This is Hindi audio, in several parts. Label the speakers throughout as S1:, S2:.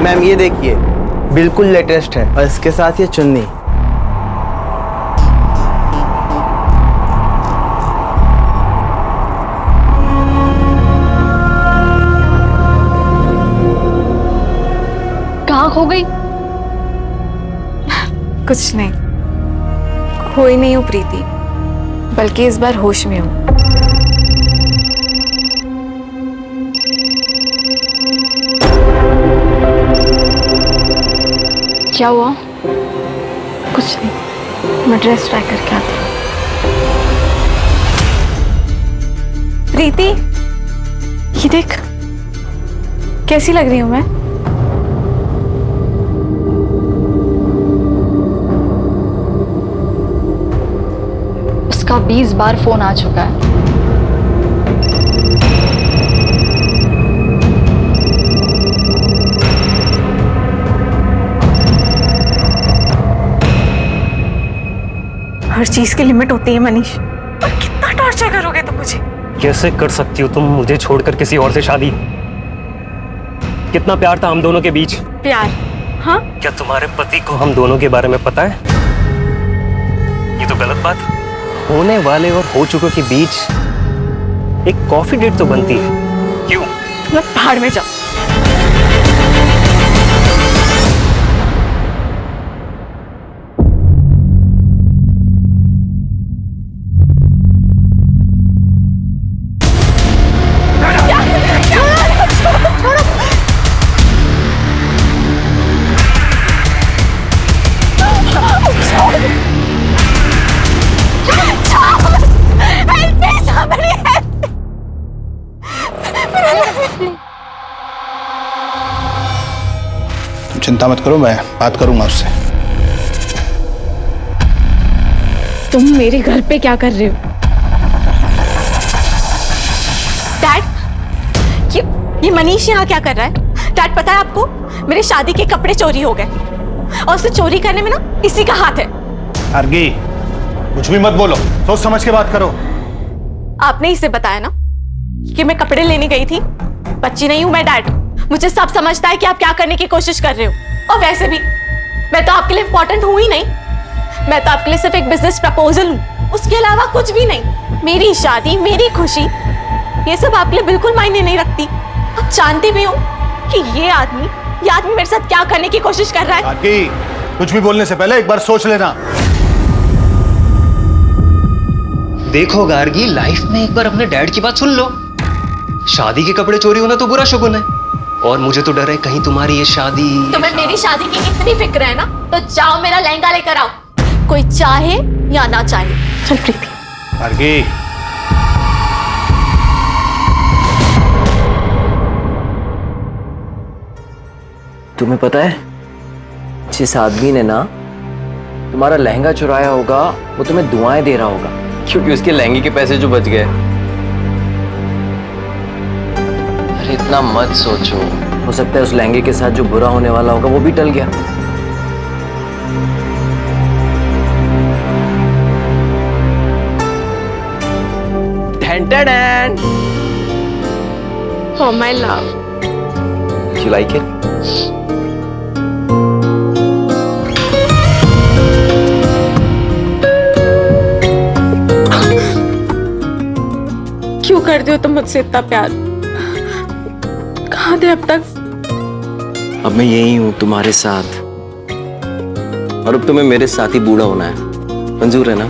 S1: मैम ये देखिए, बिल्कुल लेटेस्ट है और इसके साथ ये चुन्नी।
S2: कहाँ खो गई?
S3: कुछ नहीं, खोई नहीं हूँ प्रीति, बल्कि इस बार होश में हूँ।
S2: क्या हुआ? कुछ नहीं, मैं ड्रेस ट्राई करके आती हूँ।
S3: प्रीति, ये देख, कैसी लग रही हूँ मैं?
S2: उसका 20 बार फोन आ चुका है।
S3: हर चीज की लिमिट होती है मनीष, और कितना टॉर्चर करोगे तुम मुझे?
S4: कैसे कर सकती हो तुम मुझे छोड़कर किसी और से शादी? कितना प्यार था हम दोनों के बीच।
S3: प्यार? हाँ?
S4: क्या तुम्हारे पति को हम दोनों के बारे में पता है? ये तो गलत बात है। होने वाले और हो चुके के बीच एक कॉफी डेट तो बनती है, क्यों?
S3: तुम पहाड़ में जाओ।
S5: चिंता मत करो, मैं बात करूंगा उससे।
S3: तुम मेरे घर पे क्या कर रहे हो? डैड, ये मनीष यहाँ क्या कर रहा है? डैड, पता है आपको, मेरे शादी के कपड़े चोरी हो गए, और उसे चोरी करने में ना इसी का हाथ है।
S5: आरगी, कुछ भी मत बोलो, सोच समझ के बात करो।
S3: आपने इसे बताया ना कि मैं कपड़े लेने गई थी। बच्ची नहीं हूं मैं डैड, मुझे सब समझता है कि आप क्या करने की कोशिश कर रहे हो। और वैसे भी मैं तो आपके लिए इंपॉर्टेंट हूं ही नहीं, मैं तो आपके लिए सिर्फ एक बिजनेस प्रपोजल हूं, उसके अलावा कुछ भी नहीं। मेरी शादी, मेरी खुशी, ये सब आपके लिए बिल्कुल मायने नहीं रखती। आप जानते भी हो कि ये आदमी मेरे साथ क्या करने की कोशिश कर रहा है।
S5: आरगी, कुछ भी बोलने से पहले एक बार सोच लेना।
S4: देखो गार्गी, लाइफ में एक बार अपने डैड की बात सुन लो। शादी के कपड़े चोरी होना तो बुरा शगुन है, और मुझे तो डर है कहीं तुम्हारी ये शादी।
S3: तुम्हें मेरी शादी की इतनी फिक्र है ना, तो जाओ मेरा लहंगा लेकर आओ, कोई चाहे या ना चाहे। चल प्रीति।
S5: आरगी,
S1: तुम्हें पता है, जिस आदमी ने ना तुम्हारा लहंगा चुराया होगा, वो तुम्हें दुआएं दे रहा होगा, क्योंकि उसके लहंगे के पैसे जो बच गए। अरे इतना मत सोचो, हो सकता है उस लहंगे के साथ जो बुरा होने वाला होगा वो भी टल गया। Dun-dun-dun.
S3: Oh my love.
S1: You like it?
S3: क्यों करते हो तुम मुझसे इतना प्यार? कहाँ थे अब तक?
S1: अब मैं यही हूँ तुम्हारे साथ, और अब तुम्हें मेरे साथ ही बूढ़ा होना है। मंजूर है ना?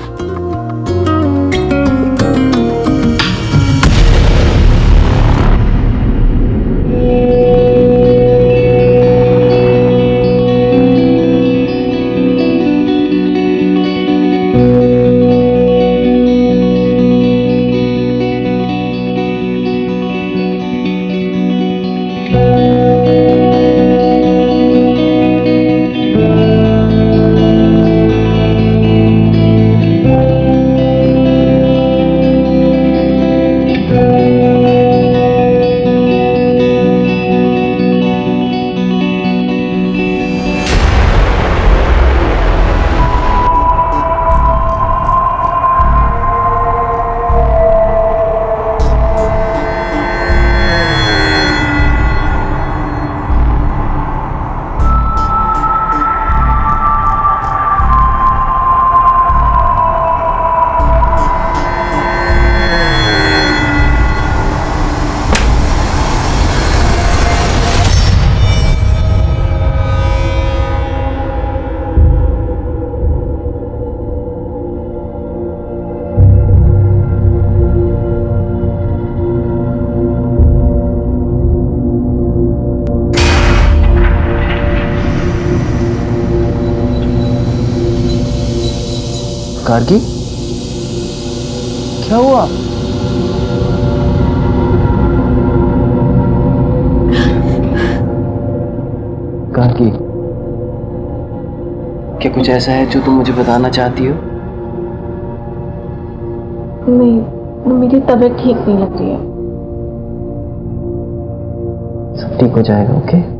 S1: गार्गी, क्या हुआ? गार्गी, क्या कुछ ऐसा है जो तुम मुझे बताना चाहती हो?
S2: नहीं, मेरी तबीयत ठीक नहीं लग रही है।
S1: सब ठीक हो जाएगा, ओके?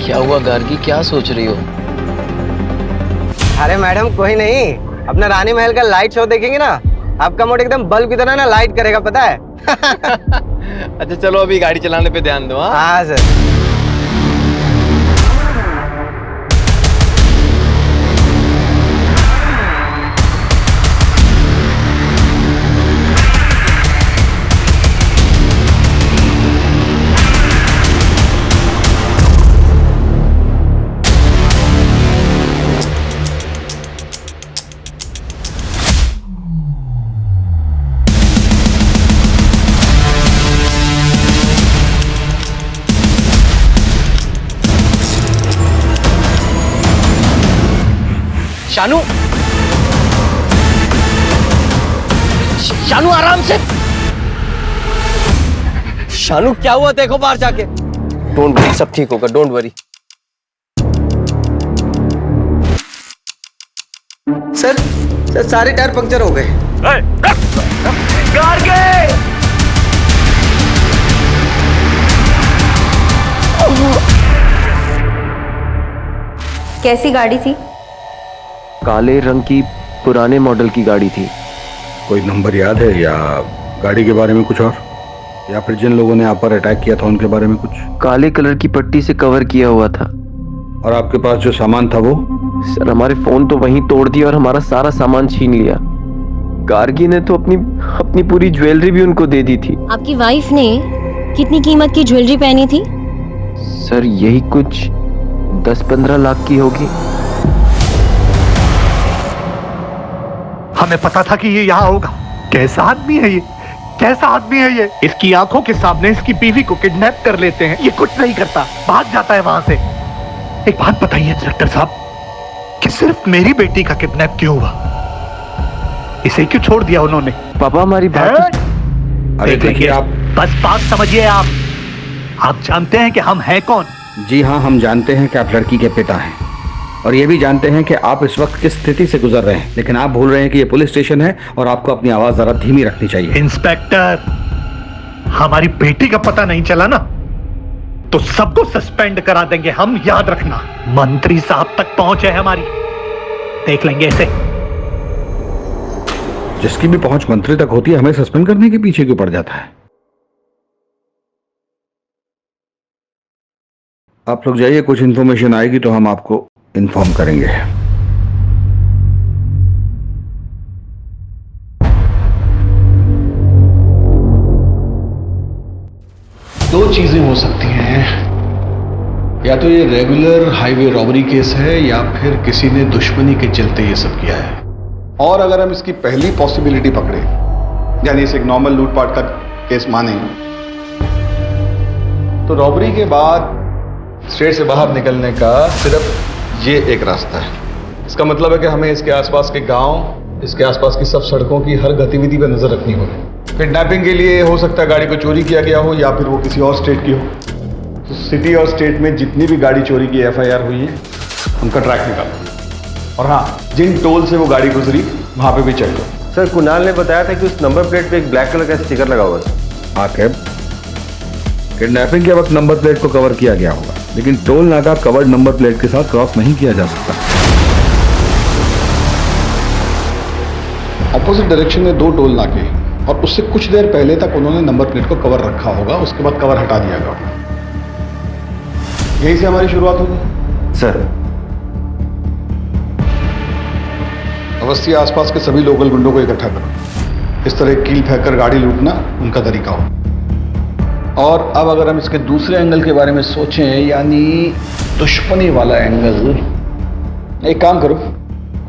S1: क्या हुआ गार्गी, क्या सोच रही हो?
S6: अरे मैडम कोई नहीं, अपना रानी महल का लाइट शो देखेंगे ना, आपका मूड एकदम बल्ब की तरह ना लाइट करेगा, पता है?
S1: अच्छा चलो अभी गाड़ी चलाने पे ध्यान दो।
S6: हाँ सर।
S1: शानू, शानू आराम से।
S6: शानू क्या हुआ, देखो बाहर जाके।
S1: डोंट वरी, सब ठीक होगा, डोंट वरी।
S6: सर सारे टायर पंक्चर हो गए।
S7: कैसी गाड़ी थी?
S1: काले रंग की पुराने मॉडल की गाड़ी थी।
S5: कोई नंबर याद है या गाड़ी के बारे में कुछ और, या फिर जिन लोगों ने आप पर अटैक किया था उनके बारे में कुछ?
S1: काले कलर की पट्टी से कवर किया हुआ था।
S5: और आपके पास जो सामान था वो?
S1: सर हमारे फोन तो वहीं तोड़ दिया और हमारा सारा सामान छीन लिया। गार्गी ने तो अपनी पूरी ज्वेलरी भी उनको दे दी थी।
S7: आपकी वाइफ ने कितनी कीमत की ज्वेलरी पहनी थी?
S1: सर यही कुछ 10-15 लाख की होगी।
S8: हमें पता था कि ये यहाँ होगा। कैसा आदमी है ये, कैसा आदमी है ये। इसकी आंखों के सामने इसकी बीवी को किडनैप कर लेते हैं, ये कुछ नहीं करता, भाग जाता है वहां से। एक बात बताइए इंस्पेक्टर साहब, कि सिर्फ मेरी बेटी का किडनैप क्यों हुआ? इसे क्यों छोड़ दिया उन्होंने?
S1: पापा हमारी बात।
S5: अरे देखिए आप,
S8: बस बात समझिए। आप जानते हैं कि हम हैं कौन?
S5: जी हाँ, हम जानते हैं कि आप लड़की के पिता हैं और ये भी जानते हैं कि आप इस वक्त किस स्थिति से गुजर रहे हैं, लेकिन आप भूल रहे हैं कि ये पुलिस स्टेशन है और आपको अपनी आवाज जरा धीमी रखनी चाहिए।
S8: इंस्पेक्टर, हमारी बेटी का पता नहीं चला ना तो सबको सस्पेंड करा देंगे हम, याद रखना। मंत्री साहब तक पहुंच है हमारी, देख लेंगे इसे।
S5: जिसकी भी पहुंच मंत्री तक होती है, हमें सस्पेंड करने के पीछे क्यों पड़ जाता है? आप लोग जाइए, कुछ इंफॉर्मेशन आएगी तो हम आपको इन्फॉर्म करेंगे।
S9: दो चीजें हो सकती हैं, या तो ये रेगुलर हाईवे रॉबरी केस है या फिर किसी ने दुश्मनी के चलते ये सब किया है।
S10: और अगर हम इसकी पहली पॉसिबिलिटी पकड़े, यानी इसे एक नॉर्मल लूटपाट का केस माने, तो रॉबरी के बाद स्टेट से बाहर निकलने का सिर्फ ये एक रास्ता है। इसका मतलब है कि हमें इसके आसपास के गांव, इसके आसपास की सब सड़कों की हर गतिविधि पर नजर रखनी होगी। किडनैपिंग के लिए हो सकता है गाड़ी को चोरी किया गया हो या फिर वो किसी और स्टेट की हो। तो सिटी और स्टेट में जितनी भी गाड़ी चोरी की FIR हुई है उनका ट्रैक निकालो। और हाँ, जिन टोल से वो गाड़ी गुजरी वहां पे भी चेक करो।
S6: सर कुणाल ने बताया था कि उस नंबर प्लेट पे एक ब्लैक कलर का स्टिकर लगा हुआ था।
S5: आकिब, किडनैपिंग के वक्त नंबर प्लेट को कवर किया गया होगा, लेकिन टोल नाका कवर्ड नंबर प्लेट के साथ क्रॉस नहीं किया जा सकता।
S10: अपोजिट डायरेक्शन में 2 टोल नाके और उससे कुछ देर पहले तक उन्होंने नंबर प्लेट को कवर रखा होगा, उसके बाद कवर हटा दिया गया। यहीं से हमारी शुरुआत होगी।
S6: सर,
S10: अवस्थी आसपास के सभी लोकल गुंडों को इकट्ठा करो। इस तरह कील फेंक कर गाड़ी लूटना उनका तरीका हो। और अब अगर हम इसके दूसरे एंगल के बारे में सोचें, यानी दुश्मनी वाला एंगल, एक काम करो,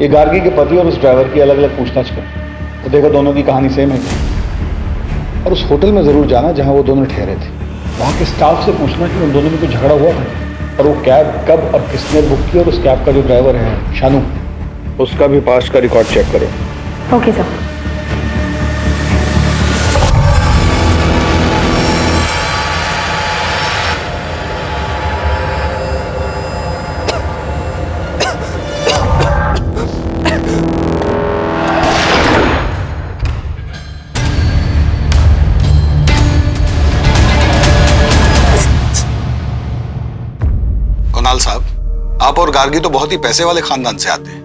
S10: ये गार्गी के पति और उस ड्राइवर की अलग अलग पूछताछ करो तो देखो दोनों की कहानी सेम है क्या। और उस होटल में जरूर जाना जहां वो दोनों ठहरे थे, वहां के स्टाफ से पूछना कि उन दोनों में कोई झगड़ा हुआ था और वो कैब कब और किसने बुक की, और उस कैब का जो ड्राइवर है शानू, उसका भी पास्ट का रिकॉर्ड चेक करो।
S2: Okay sir.
S10: कुणाल साहब, आप और गार्गी तो बहुत ही पैसे वाले खानदान से आते हैं,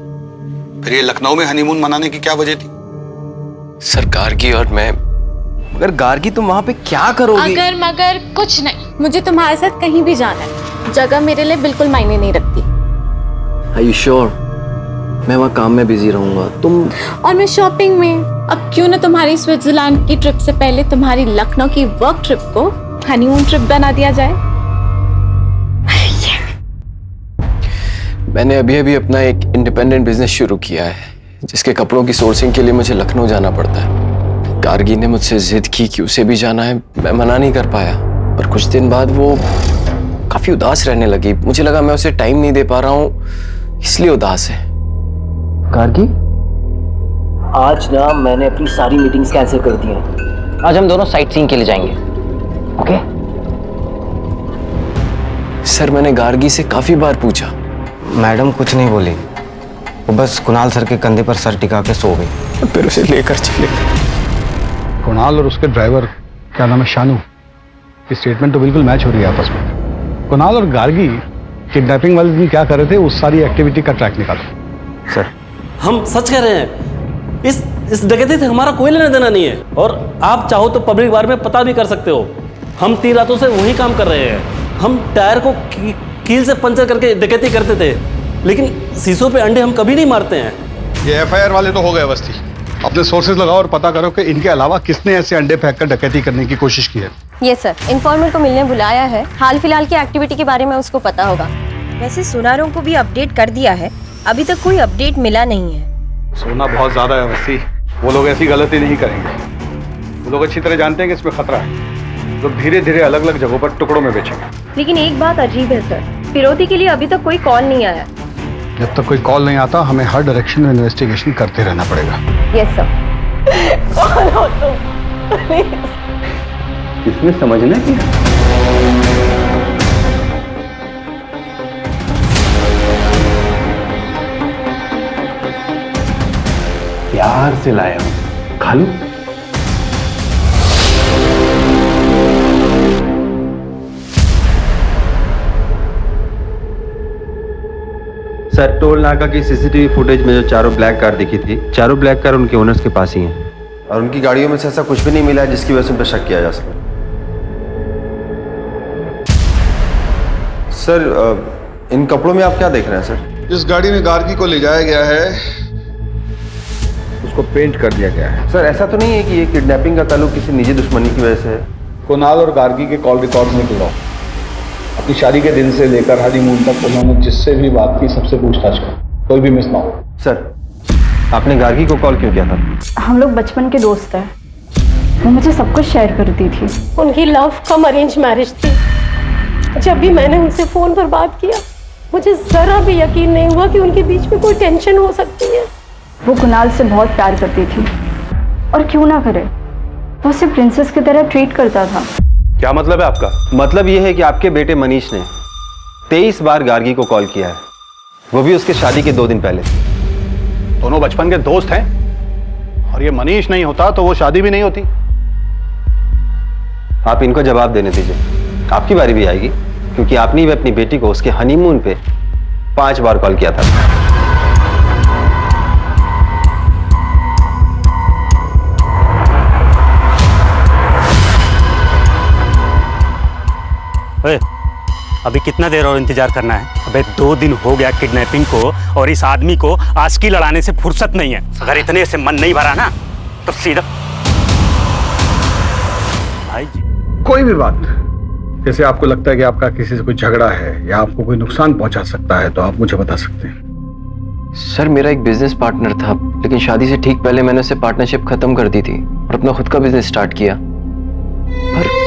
S10: फिर ये लखनऊ में हनीमून मनाने की क्या वजह थी?
S1: सर, गार्गी और मैं, मगर गार्गी तुम वहां पे क्या करोगी?
S3: अगर मगर कुछ नहीं, मुझे तुम्हारे साथ कहीं भी जाना है, जगह मेरे लिए बिल्कुल मायने नहीं रखती।
S1: Are you sure? मैं वहाँ काम में बिजी रहूंगा, तुम।
S3: और मैं शॉपिंग में। अब क्यों ना तुम्हारी स्विट्जरलैंड की ट्रिप से पहले तुम्हारी लखनऊ की वर्क ट्रिप को हनीमून ट्रिप बना दिया जाए।
S1: मैंने अभी अभी अपना एक इंडिपेंडेंट बिजनेस शुरू किया है, जिसके कपड़ों की सोर्सिंग के लिए मुझे लखनऊ जाना पड़ता है। गार्गी ने मुझसे जिद की कि उसे भी जाना है, मैं मना नहीं कर पाया। और कुछ दिन बाद वो काफी उदास रहने लगी। मुझे लगा मैं उसे टाइम नहीं दे पा रहा हूँ, इसलिए उदास है। गार्गी, आज ना मैंने अपनी सारी मीटिंग्स कैंसिल कर दी हैं। आज हम दोनों साइट सीइंग के लिए जाएंगे, ओके? सर, मैंने गार्गी से काफी बार पूछा।
S6: मैडम कुछ नहीं बोली, वो बस कुणाल सर के कंधे पर सर टिका के सो गई।
S1: फिर उसे लेकर चले।
S10: कुणाल और उसके ड्राइवर, क्या नाम है, शानू, की स्टेटमेंट तो बिल्कुल मैच हो रही है आपस में। कुणाल और गार्गी किडनैपिंग वाले दिन क्या कर रहे थे, उस सारी एक्टिविटी का ट्रैक निकालो।
S6: सर,
S11: हम सच कह रहे हैं, इस डकैती से हमारा कोई लेना देना नहीं है, और आप चाहो तो पब्लिक बारे में पता भी कर सकते हो। हम 3 रातों से वही काम कर रहे हैं। हम टायर को कील से पंचर करके डकैती करते थे, लेकिन शीशों पे अंडे हम कभी नहीं मारते हैं।
S10: ये FIR वाले तो हो गए अवस्थी। अपने सोर्सेज लगाओ और पता करो कि इनके अलावा किसने ऐसे अंडे फेंक कर डकैती करने की कोशिश की है।
S7: ये सर, इन्फॉर्मर को मिलने बुलाया है, हाल फिलहाल की एक्टिविटी के बारे में उसको पता होगा। वैसे सुनारों को भी अपडेट कर दिया है, अभी तक कोई अपडेट मिला नहीं है।
S10: सोना बहुत ज्यादा है अवस्थी, वो लोग ऐसी गलती नहीं करेंगे। वो लोग अच्छी तरह जानते हैं कि इसमें खतरा है, लोग धीरे धीरे अलग अलग जगहों पर टुकड़ों में बेचेंगे।
S7: लेकिन एक बात अजीब है सर, फिरौती के लिए अभी तक कोई कॉल नहीं आया।
S10: जब तक कोई कॉल नहीं आता, हमें हर डायरेक्शन में इन्वेस्टिगेशन करते रहना पड़ेगा।
S7: Yes sir.
S10: इसमें समझना क्या?
S9: प्यार से लाया हूं, खा लो।
S6: सर, टोल नाका की सीसीटीवी फुटेज में जो चारों ब्लैक कार दिखी थी, चारों ब्लैक कार उनके ओनर्स के पास ही हैं, और उनकी गाड़ियों में से ऐसा कुछ भी नहीं मिला जिसकी वजह से उन पर शक किया जा सके। सर, इन कपड़ों में आप क्या देख रहे हैं सर?
S10: जिस गाड़ी में गार्गी को ले जाया गया है
S5: उसको पेंट कर दिया गया है।
S6: सर, ऐसा तो नहीं है कि ये किडनैपिंग का ताल्लुक किसी निजी दुश्मनी की वजह से है?
S10: कुणाल और गार्गी के कॉल रिकॉर्ड निकलवाओ। अपनी शादी के दिन से लेकर हनीमून तक उन्होंने जिससे भी बात की सबसे पूछताछ करो, कोई भी मिस ना हो।
S6: सर, आपने गार्गी को कॉल क्यों किया था?
S2: हम लोग बचपन के दोस्त हैं, वो मुझे सब कुछ शेयर करती थी।
S12: उनकी लव कम अरेंज मैरिज थी। जब भी मैंने उनसे फोन पर बात किया, मुझे जरा भी यकीन नहीं हुआ कि उनके बीच में कोई टेंशन हो सकती है।
S2: वो कुणाल से बहुत प्यार करती थी, और क्यों ना करे, वो उसे प्रिंसेस की तरह ट्रीट करता था।
S10: क्या मतलब है आपका?
S6: मतलब यह है कि आपके बेटे मनीष ने 23 बार गार्गी को कॉल किया है, वो भी उसके शादी के 2 दिन पहले।
S10: दोनों बचपन के दोस्त हैं, और ये मनीष नहीं होता तो वो शादी भी नहीं होती।
S6: आप इनको जवाब देने दीजिए, आपकी बारी भी आएगी, क्योंकि आपने भी अपनी बेटी को उसके हनीमून पे 5 बार कॉल किया था।
S4: ओए, अभी कितना देर और इंतजार करना है? अबे 2 दिन हो गया किडनैपिंग को, और इस आदमी को आशिकी लड़ाने से फुर्सत नहीं है। अगर इतने से मन नहीं भरा ना तो सीधा भाई जी।
S10: कोई भी बात, जैसे आपको लगता है कि आपका किसी से कोई झगड़ा है या आपको कोई नुकसान पहुंचा सकता है, तो आप मुझे बता सकते हैं।
S1: सर, मेरा एक बिजनेस पार्टनर था, लेकिन शादी से ठीक पहले मैंने उससे पार्टनरशिप खत्म कर दी थी और अपना खुद का बिजनेस स्टार्ट किया। पर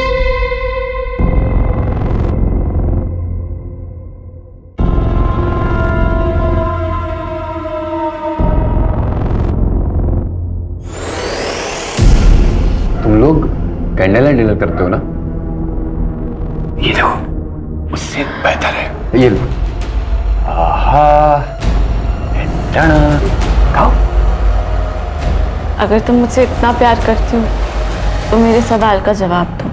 S6: तुम लोग कैंडल लाइट डिनर करते हो ना?
S10: ये देखो, उससे बेहतर है।
S6: ये लो। आहा, खाओ।
S3: अगर तुम मुझसे इतना प्यार करती हो तो मेरे सवाल का जवाब दो।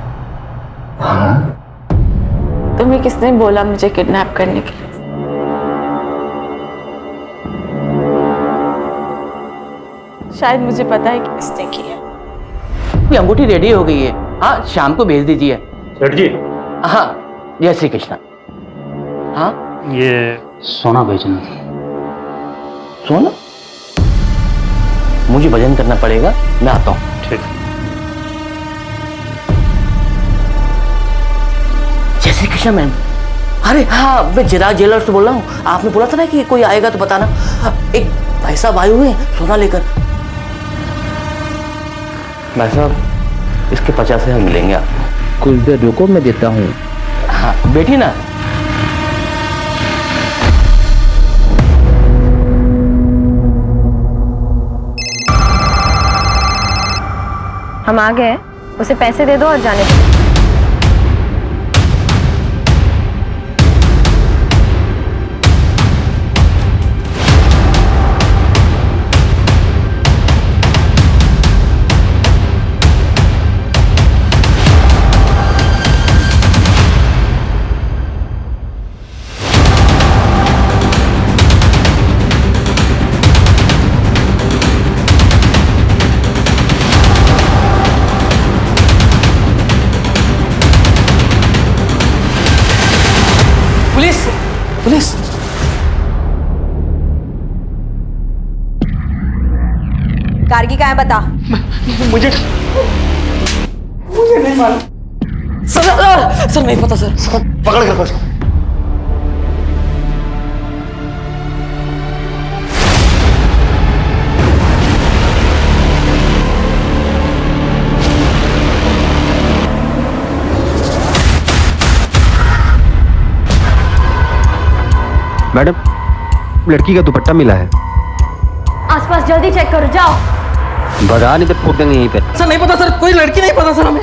S3: तुम्हें किसने बोला मुझे किडनैप करने के लिए? शायद मुझे पता है कि किसने किया।
S13: अंगूठी रेडी हो गई है, हाँ शाम को भेज दीजिए।
S4: सेठ जी।
S13: हाँ, जय श्री कृष्ण। हाँ,
S4: ये सोना बेचना था।
S13: सोना? मुझे भजन करना पड़ेगा, मैं आता हूँ।
S4: ठीक।
S13: जय श्री कृष्ण मैम। अरे हाँ, मैं चिराग ज्वेलर्स से बोल रहा हूँ। आपने बोला था ना कि कोई आएगा तो बताना। एक भाई साहब आए हुए हैं सोना लेकर। भाई साहब, इसके 50,000 मिलेंगे आपको। कुछ देर रुको, मैं देता हूँ। हाँ, बैठी ना।
S7: हम आ गए, उसे पैसे दे दो और जाने दो।
S13: Police, police.
S7: गार्गी कहाँ है बता।
S13: मुझे नहीं मालूम सर, नहीं पता सर।
S10: पकड़ कर उसको।
S6: मैडम, लड़की का दुपट्टा मिला है।
S7: आसपास जल्दी चेक करो, जाओ।
S6: भगा नहीं तो फूक देंगे यहीं पे।
S13: सर नहीं पता सर, कोई लड़की नहीं पता सर हमें।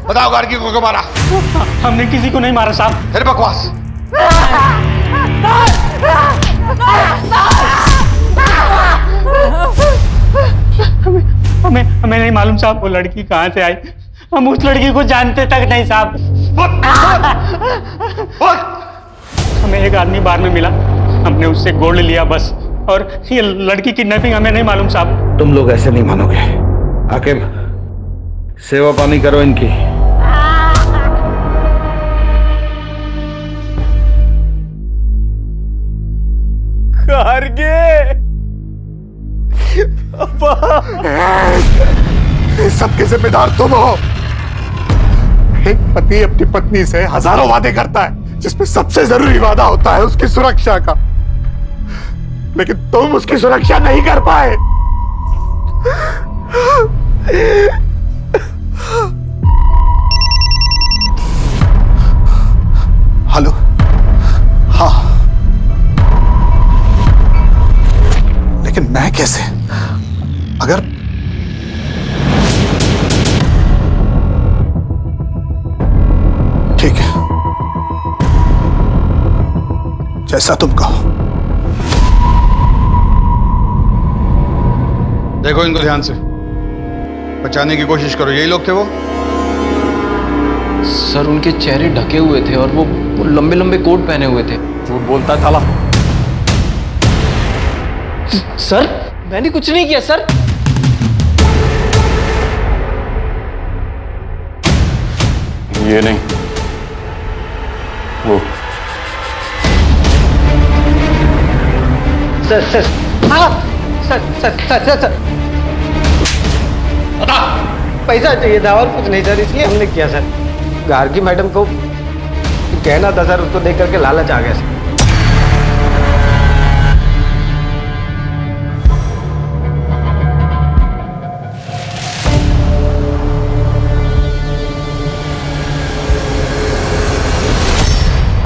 S10: बताओ गार्गी को क्यों मारा?
S4: हमने किसी को नहीं मारा साहब।
S10: फिर बकवास।
S4: हमें नहीं मालूम साहब, वो लड़की कहाँ से आई। हम उस लड़की को जानते तक नहीं साहब। हमें एक आदमी बार में मिला, हमने उससे गोल्ड लिया बस। और ये लड़की किडनैपिंग हमें नहीं मालूम साहब।
S5: तुम लोग ऐसे नहीं मानोगे। आकिब, सेवा पानी करो इनकी।
S8: सबके जिम्मेदार तुम हो। एक पति अपनी पत्नी से हजारों वादे करता है, जिसमें सबसे जरूरी वादा होता है उसकी सुरक्षा का। लेकिन तुम उसकी सुरक्षा नहीं कर पाए। हेलो, हाँ, लेकिन मैं कैसे? अगर ठीक है, जैसा तुम कहो।
S10: देखो इनको ध्यान से, बचाने की कोशिश करो। यही लोग थे वो?
S1: सर उनके चेहरे ढके हुए थे और वो लंबे लंबे कोट पहने हुए थे।
S8: झूठ बोलता है साला।
S1: सर मैंने कुछ नहीं किया सर।
S9: ये नहीं, वो।
S4: सर सर, हाँ sir sir sir sir sir,
S9: बता।
S4: पैसा चाहिए था और कुछ नहीं सर, इसलिए हमने किया सर। गार्गी मैडम को कहना था सर, उसको देख करके लालच आ गया सर।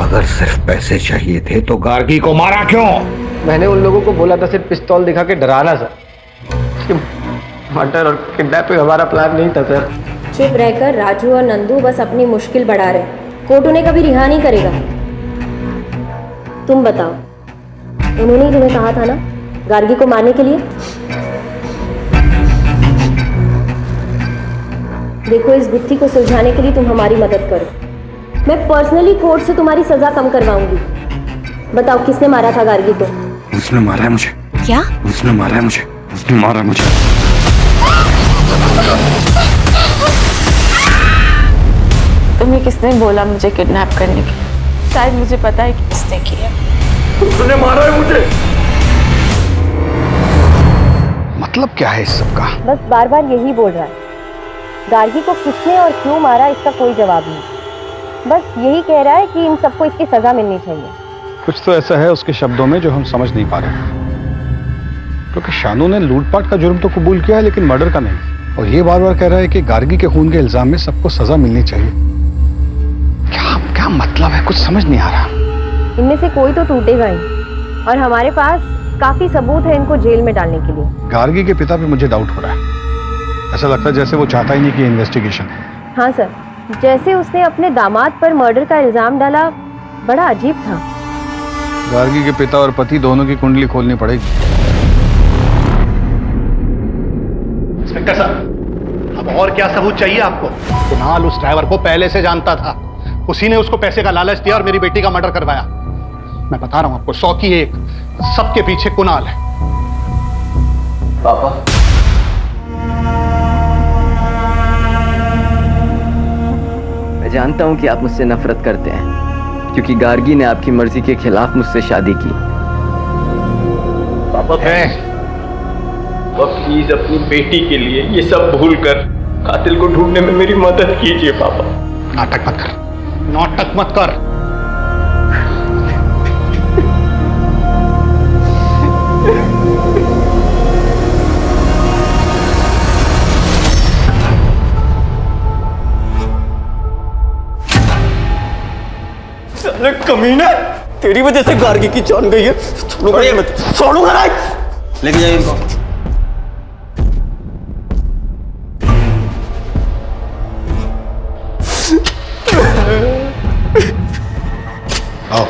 S5: अगर सिर्फ पैसे चाहिए थे तो गार्गी को मारा क्यों?
S4: मैंने उन लोगों को बोला था सिर्फ पिस्तौल दिखा के डराना सर। मर्डर और किडनैपिंग हमारा प्लान नहीं था सर।
S7: चुप रहकर राजू और नंदू बस अपनी मुश्किल बढ़ा रहे। कोर्ट उन्हें कभी रिहा नहीं करेगा। तुम बताओ, उन्होंने ही तुम्हें कहा था ना गार्गी को मारने के लिए? देखो, इस गुत्थी को सुलझाने के लिए तुम हमारी मदद करो। मैं पर्सनली कोर्ट से तुम्हारी सजा कम करवाऊंगी। बताओ, किसने मारा था गार्गी को?
S5: उसने मारा है मुझे।
S7: क्या?
S5: उसने मारा है मुझे। उसने मारा है मुझे।
S3: तुम्हें किसने बोला मुझे किडनैप करने के? शायद मुझे पता है कि किसने किया।
S8: उसने मारा है मुझे।
S10: मतलब क्या है इस सब का?
S7: बस बार बार यही बोल रहा है। गार्गी को किसने और क्यों मारा, इसका कोई जवाब नहीं। बस यही कह रहा है कि इन सबको इसकी सजा मिलनी चाहिए।
S10: कुछ तो ऐसा है उसके शब्दों में जो हम समझ नहीं पा रहे, क्योंकि शानू ने लूटपाट का जुर्म तो कबूल किया है लेकिन मर्डर का नहीं। और ये बार बार कह रहा है कि गार्गी के खून के इल्जाम में सबको सजा मिलनी चाहिए। क्या क्या मतलब है, कुछ समझ नहीं आ रहा।
S7: इनमें से कोई तो टूटेगा ही, और हमारे पास काफी सबूत है इनको जेल में डालने के लिए।
S10: गार्गी के पिता पे मुझे डाउट हो रहा है। ऐसा लगता है जैसे वो चाहता ही नहीं कि इन्वेस्टिगेशन।
S7: हाँ सर, जैसे उसने अपने दामाद पर मर्डर का इल्जाम डाला, बड़ा अजीब था।
S10: गार्गी के पिता और पति दोनों की कुंडली खोलनी पड़ेगी।
S8: इंस्पेक्टर साहब, अब और क्या सबूत चाहिए आपको? कुणाल उस ड्राइवर को पहले से जानता था। उसी ने उसको पैसे का लालच दिया और मेरी बेटी का मर्डर करवाया। मैं बता रहा हूं आपको, 100 की 1, सबके पीछे कुणाल है।
S1: पापा, मैं जानता हूं कि आप मुझसे नफरत करते हैं क्योंकि गार्गी ने आपकी मर्जी के खिलाफ मुझसे शादी की।
S8: पापा
S14: प्लीज अपनी बेटी के लिए ये सब भूल कर कातिल को ढूंढने में मेरी मदद कीजिए पापा।
S8: नाटक मत कर, नाटक मत कर।
S11: अरे कमीना, तेरी वजह से गार्गी की जान गई है। छोड़ूंगा मत, छोड़ूंगा नहीं। लेके जाइए इनको।
S10: आओ।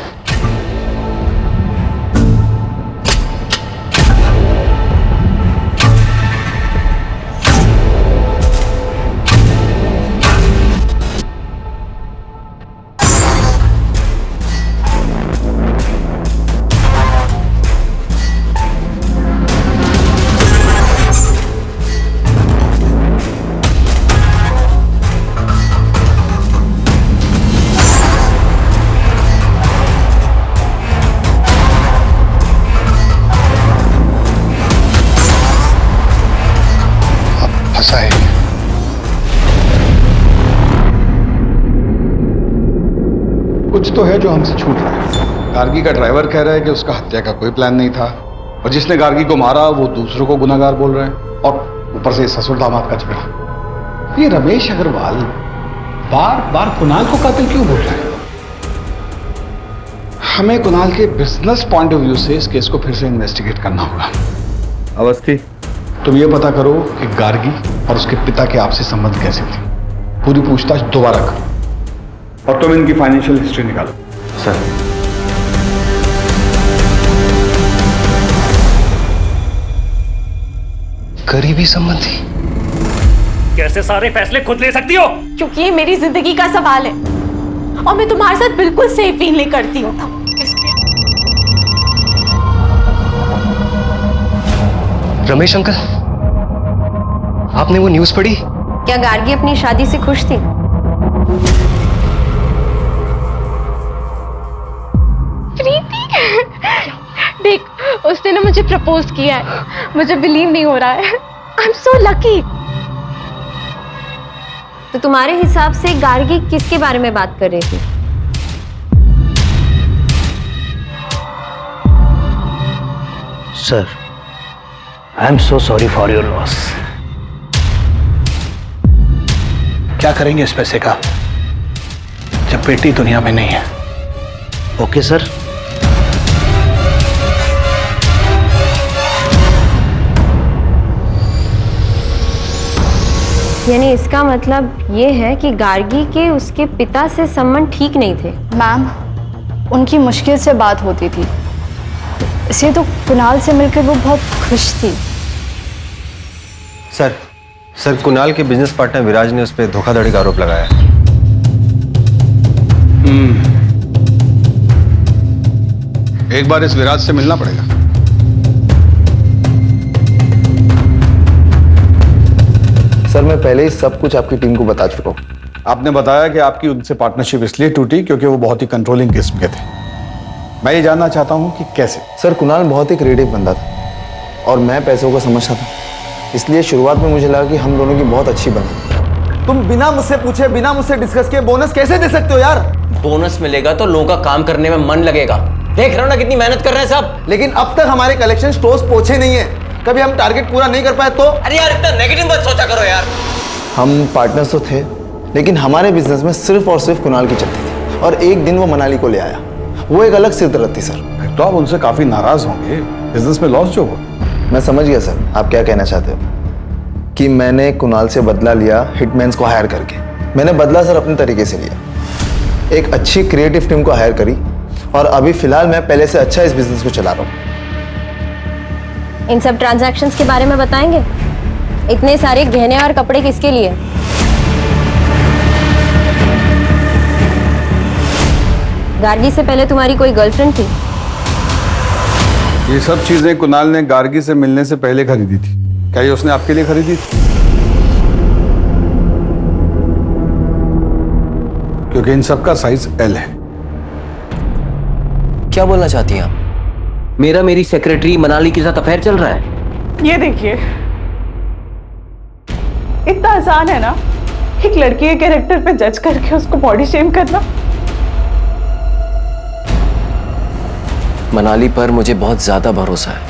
S10: कुछ तो है जो हमसे छूट रहा है। गार्गी का ड्राइवर कह रहा है कि उसका हत्या का कोई प्लान नहीं था। और जिसने गार्गी को मारा वो दूसरों को गुनाहगार बोल रहे हैं, और ऊपर से ससुर दामाद का झगड़ा। ये रमेश अग्रवाल बार बार कुणाल को कातिल क्यों बोल रहे हैं? हमें कुणाल के बिजनेस पॉइंट ऑफ व्यू से इस केस को फिर से इन्वेस्टिगेट करना होगा।
S5: अवस्थी,
S10: तुम ये पता करो कि गार्गी और उसके पिता के आपसी संबंध कैसे थे। पूरी पूछताछ दोबारा करो।
S5: और तुम इनकी फाइनेंशियल हिस्ट्री निकालो।
S6: सर,
S4: करीबी संबंधी?
S11: कैसे सारे फैसले खुद ले सकती हो?
S3: क्योंकि ये मेरी जिंदगी का सवाल है और मैं तुम्हारे साथ बिल्कुल सेफ फील नहीं करती हूँ।
S4: रमेश अंकल, आपने वो न्यूज़ पढ़ी?
S7: क्या गार्गी अपनी शादी से खुश थी?
S2: प्रीति, देख उसने ना मुझे प्रपोज किया है, मुझे बिलीव नहीं हो रहा है। I am so lucky.
S7: तो तुम्हारे हिसाब से गार्गी किसके बारे में बात कर रही थी?
S4: Sir, I am so sorry for your loss.
S9: क्या करेंगे इस पैसे का जब बेटी दुनिया में नहीं है?
S4: Okay sir.
S7: यानी इसका मतलब ये है कि गार्गी के उसके पिता से संबंध ठीक नहीं थे।
S2: मैम, उनकी मुश्किल से बात होती थी, इसलिए तो कुणाल से मिलकर वो बहुत खुश थी।
S6: सर कुणाल के बिजनेस पार्टनर विराज ने उस पर धोखाधड़ी का आरोप लगाया।
S10: एक बार इस विराज से मिलना पड़ेगा।
S15: सर, मैं पहले ही सब कुछ आपकी टीम को बता चुका हूँ।
S10: आपने बताया कि आपकी उनसे पार्टनरशिप इसलिए टूटी क्योंकि वो बहुत ही कंट्रोलिंग किस्म के थे। मैं ये जानना चाहता हूँ कि कैसे।
S15: सर, कुणाल बहुत ही क्रिएटिव बंदा था और मैं पैसों को समझता था, इसलिए शुरुआत में मुझे लगा कि हम दोनों की बहुत अच्छी बनी।
S16: तुम बिना मुझसे पूछे, बिना मुझसे डिस्कस किए बोनस कैसे दे सकते हो यार?
S1: बोनस मिलेगा तो लोगों का काम करने में मन लगेगा। देख रहे हो ना कितनी मेहनत कर रहे हैं सब।
S16: लेकिन अब तक हमारे कलेक्शन स्टोर्स पहुंचे नहीं है। कभी हम टारगेट पूरा नहीं कर पाए तो?
S1: अरे यार, इतना नेगेटिव मत सोचा करो यार।
S15: हम पार्टनर्स तो थे, लेकिन हमारे बिजनेस में सिर्फ और सिर्फ कुणाल की चलती थी और एक दिन वो मनाली को ले आया। वो एक अलग सिरदर्द थी सर।
S10: तो आप उनसे काफी नाराज होंगे, बिजनेस में लॉस जो हो।
S15: मैं समझ गया सर, आप क्या कहना चाहते हो। कि मैंने कुणाल से बदला लिया हिटमैन्स को हायर करके। मैंने बदला सर अपने तरीके से लिया, एक अच्छी क्रिएटिव टीम को हायर करी और अभी फिलहाल मैं पहले से अच्छा इस बिजनेस को चला रहा हूँ।
S7: इन सब ट्रांजैक्शंस के बारे में बताएंगे? इतने सारे गहने और कपड़े किसके लिए? गार्गी से पहले तुम्हारी कोई गर्लफ्रेंड थी?
S10: ये सब चीजें कुणाल ने गार्गी से मिलने से पहले खरीदी थी। क्या ये उसने आपके लिए खरीदी थी? क्योंकि इन सब का साइज एल है।
S1: क्या बोलना चाहती हैं आप?
S13: मेरी सेक्रेटरी मनाली के साथ अफेयर चल रहा है।
S12: ये देखिए, इतना आसान है ना एक लड़की के कैरेक्टर पे जज करके उसको बॉडी शेम करना।
S1: मनाली पर मुझे बहुत ज्यादा भरोसा है,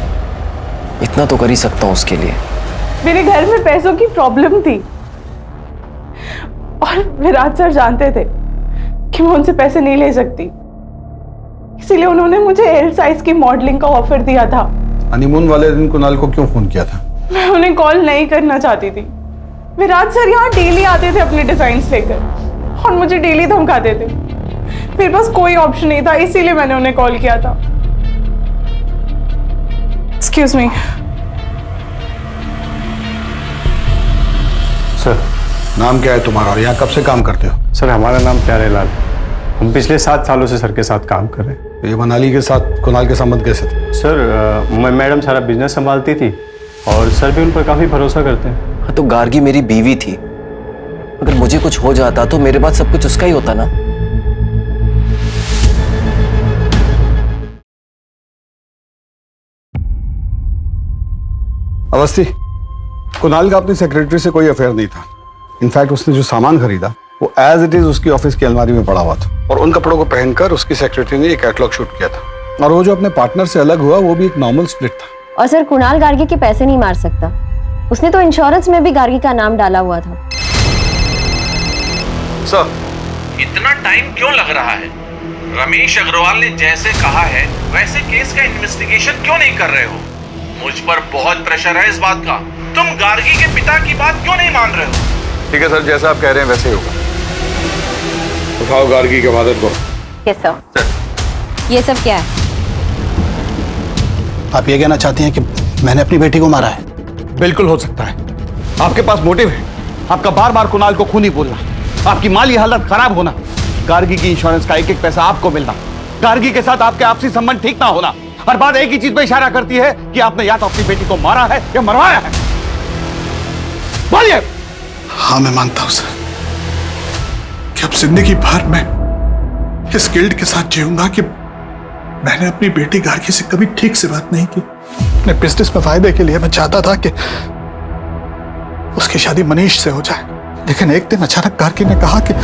S1: इतना तो कर ही सकता हूँ उसके लिए।
S12: मेरे घर में पैसों की प्रॉब्लम थी और विराज सर जानते थे कि मैं उनसे पैसे नहीं ले सकती, इसीलिए उन्होंने मुझे एल साइज की मॉडलिंग का ऑफर दिया था।
S10: हनीमून वाले दिन कुणाल को क्यों फोन किया था?
S12: मैं उन्हें कॉल नहीं करना चाहती थी। विराज सर यहाँ डेली आते थे अपने डिजाइन्स लेकर और मुझे डेली धमकाते थे। मेरे पास कोई ऑप्शन नहीं था, इसीलिए मैंने उन्हें कॉल किया था। एक्सक्यूज मी
S10: सर, नाम क्या है तुम्हारा और यहाँ कब से काम करते हो?
S6: सर, हमारा नाम प्यारेलाल। हम पिछले 7 सालों से सर के साथ काम कर रहे हैं।
S10: ये मनाली के साथ कुणाल के संबंध कैसे थे?
S6: सर, मैडम सारा बिजनेस संभालती थी और सर भी उन पर काफी भरोसा करते हैं।
S1: हाँ, तो गार्गी मेरी बीवी थी। अगर मुझे कुछ हो जाता तो मेरे बाद सब कुछ उसका ही होता ना।
S10: अवस्थी, कुणाल का अपनी सेक्रेटरी से कोई अफेयर नहीं था। इनफैक्ट उसने जो सामान खरीदा वो एज इट इज उसकी ऑफिस की अलमारी में पड़ा हुआ था और उन कपड़ों को पहनकर उसकी सेक्रेटरी ने एक कैटलॉग शूट किया था। और वो जो अपने पार्टनर से अलग हुआ वो भी एक नॉर्मल स्प्लिट था।
S7: और सर कुणाल गार्गी के पैसे नहीं मार सकता, उसने तो इंश्योरेंस में भी गार्गी का नाम डाला हुआ था।
S17: सर, इतना टाइम क्यों लग रहा है? रमेश अग्रवाल ने जैसे कहा है वैसे केस का इन्वेस्टिगेशन क्यों नहीं कर रहे हो? मुझ पर बहुत प्रेशर है इस बात का। तुम गार्गी के पिता की बात क्यों नहीं मान रहे हो?
S10: ठीक है सर, जैसा आप कह रहे हैं वैसे ही होगा। उठाओ गार्गी के फादर को।
S7: Yes sir. ये सब क्या है?
S8: आप ये कहना चाहती हैं कि मैंने अपनी बेटी को मारा है?
S5: बिल्कुल हो सकता है। आपके पास मोटिव है, आपका बार बार कुणाल को खूनी बोलना, आपकी माली हालत खराब होना, गार्गी की इंश्योरेंस का एक एक पैसा आपको मिलना, गार्गी के साथ आपके आपसी संबंध ठीक ना होना। हर बात एक ही चीज पे इशारा करती है कि आपने या तो अपनी बेटी को मारा है या मरवाया है। बोलिए।
S8: हाँ, मैं मानता हूं सर कि अब जिंदगी भर मैं इस गिल्ट के साथ जीऊंगा कि मैंने अपनी बेटी गार्गी से कभी ठीक से बात नहीं की। अपने बिजनेस में फायदे के लिए मैं चाहता था कि उसकी शादी मनीष से हो जाए, लेकिन एक दिन अचानक गार्गी ने कहा कि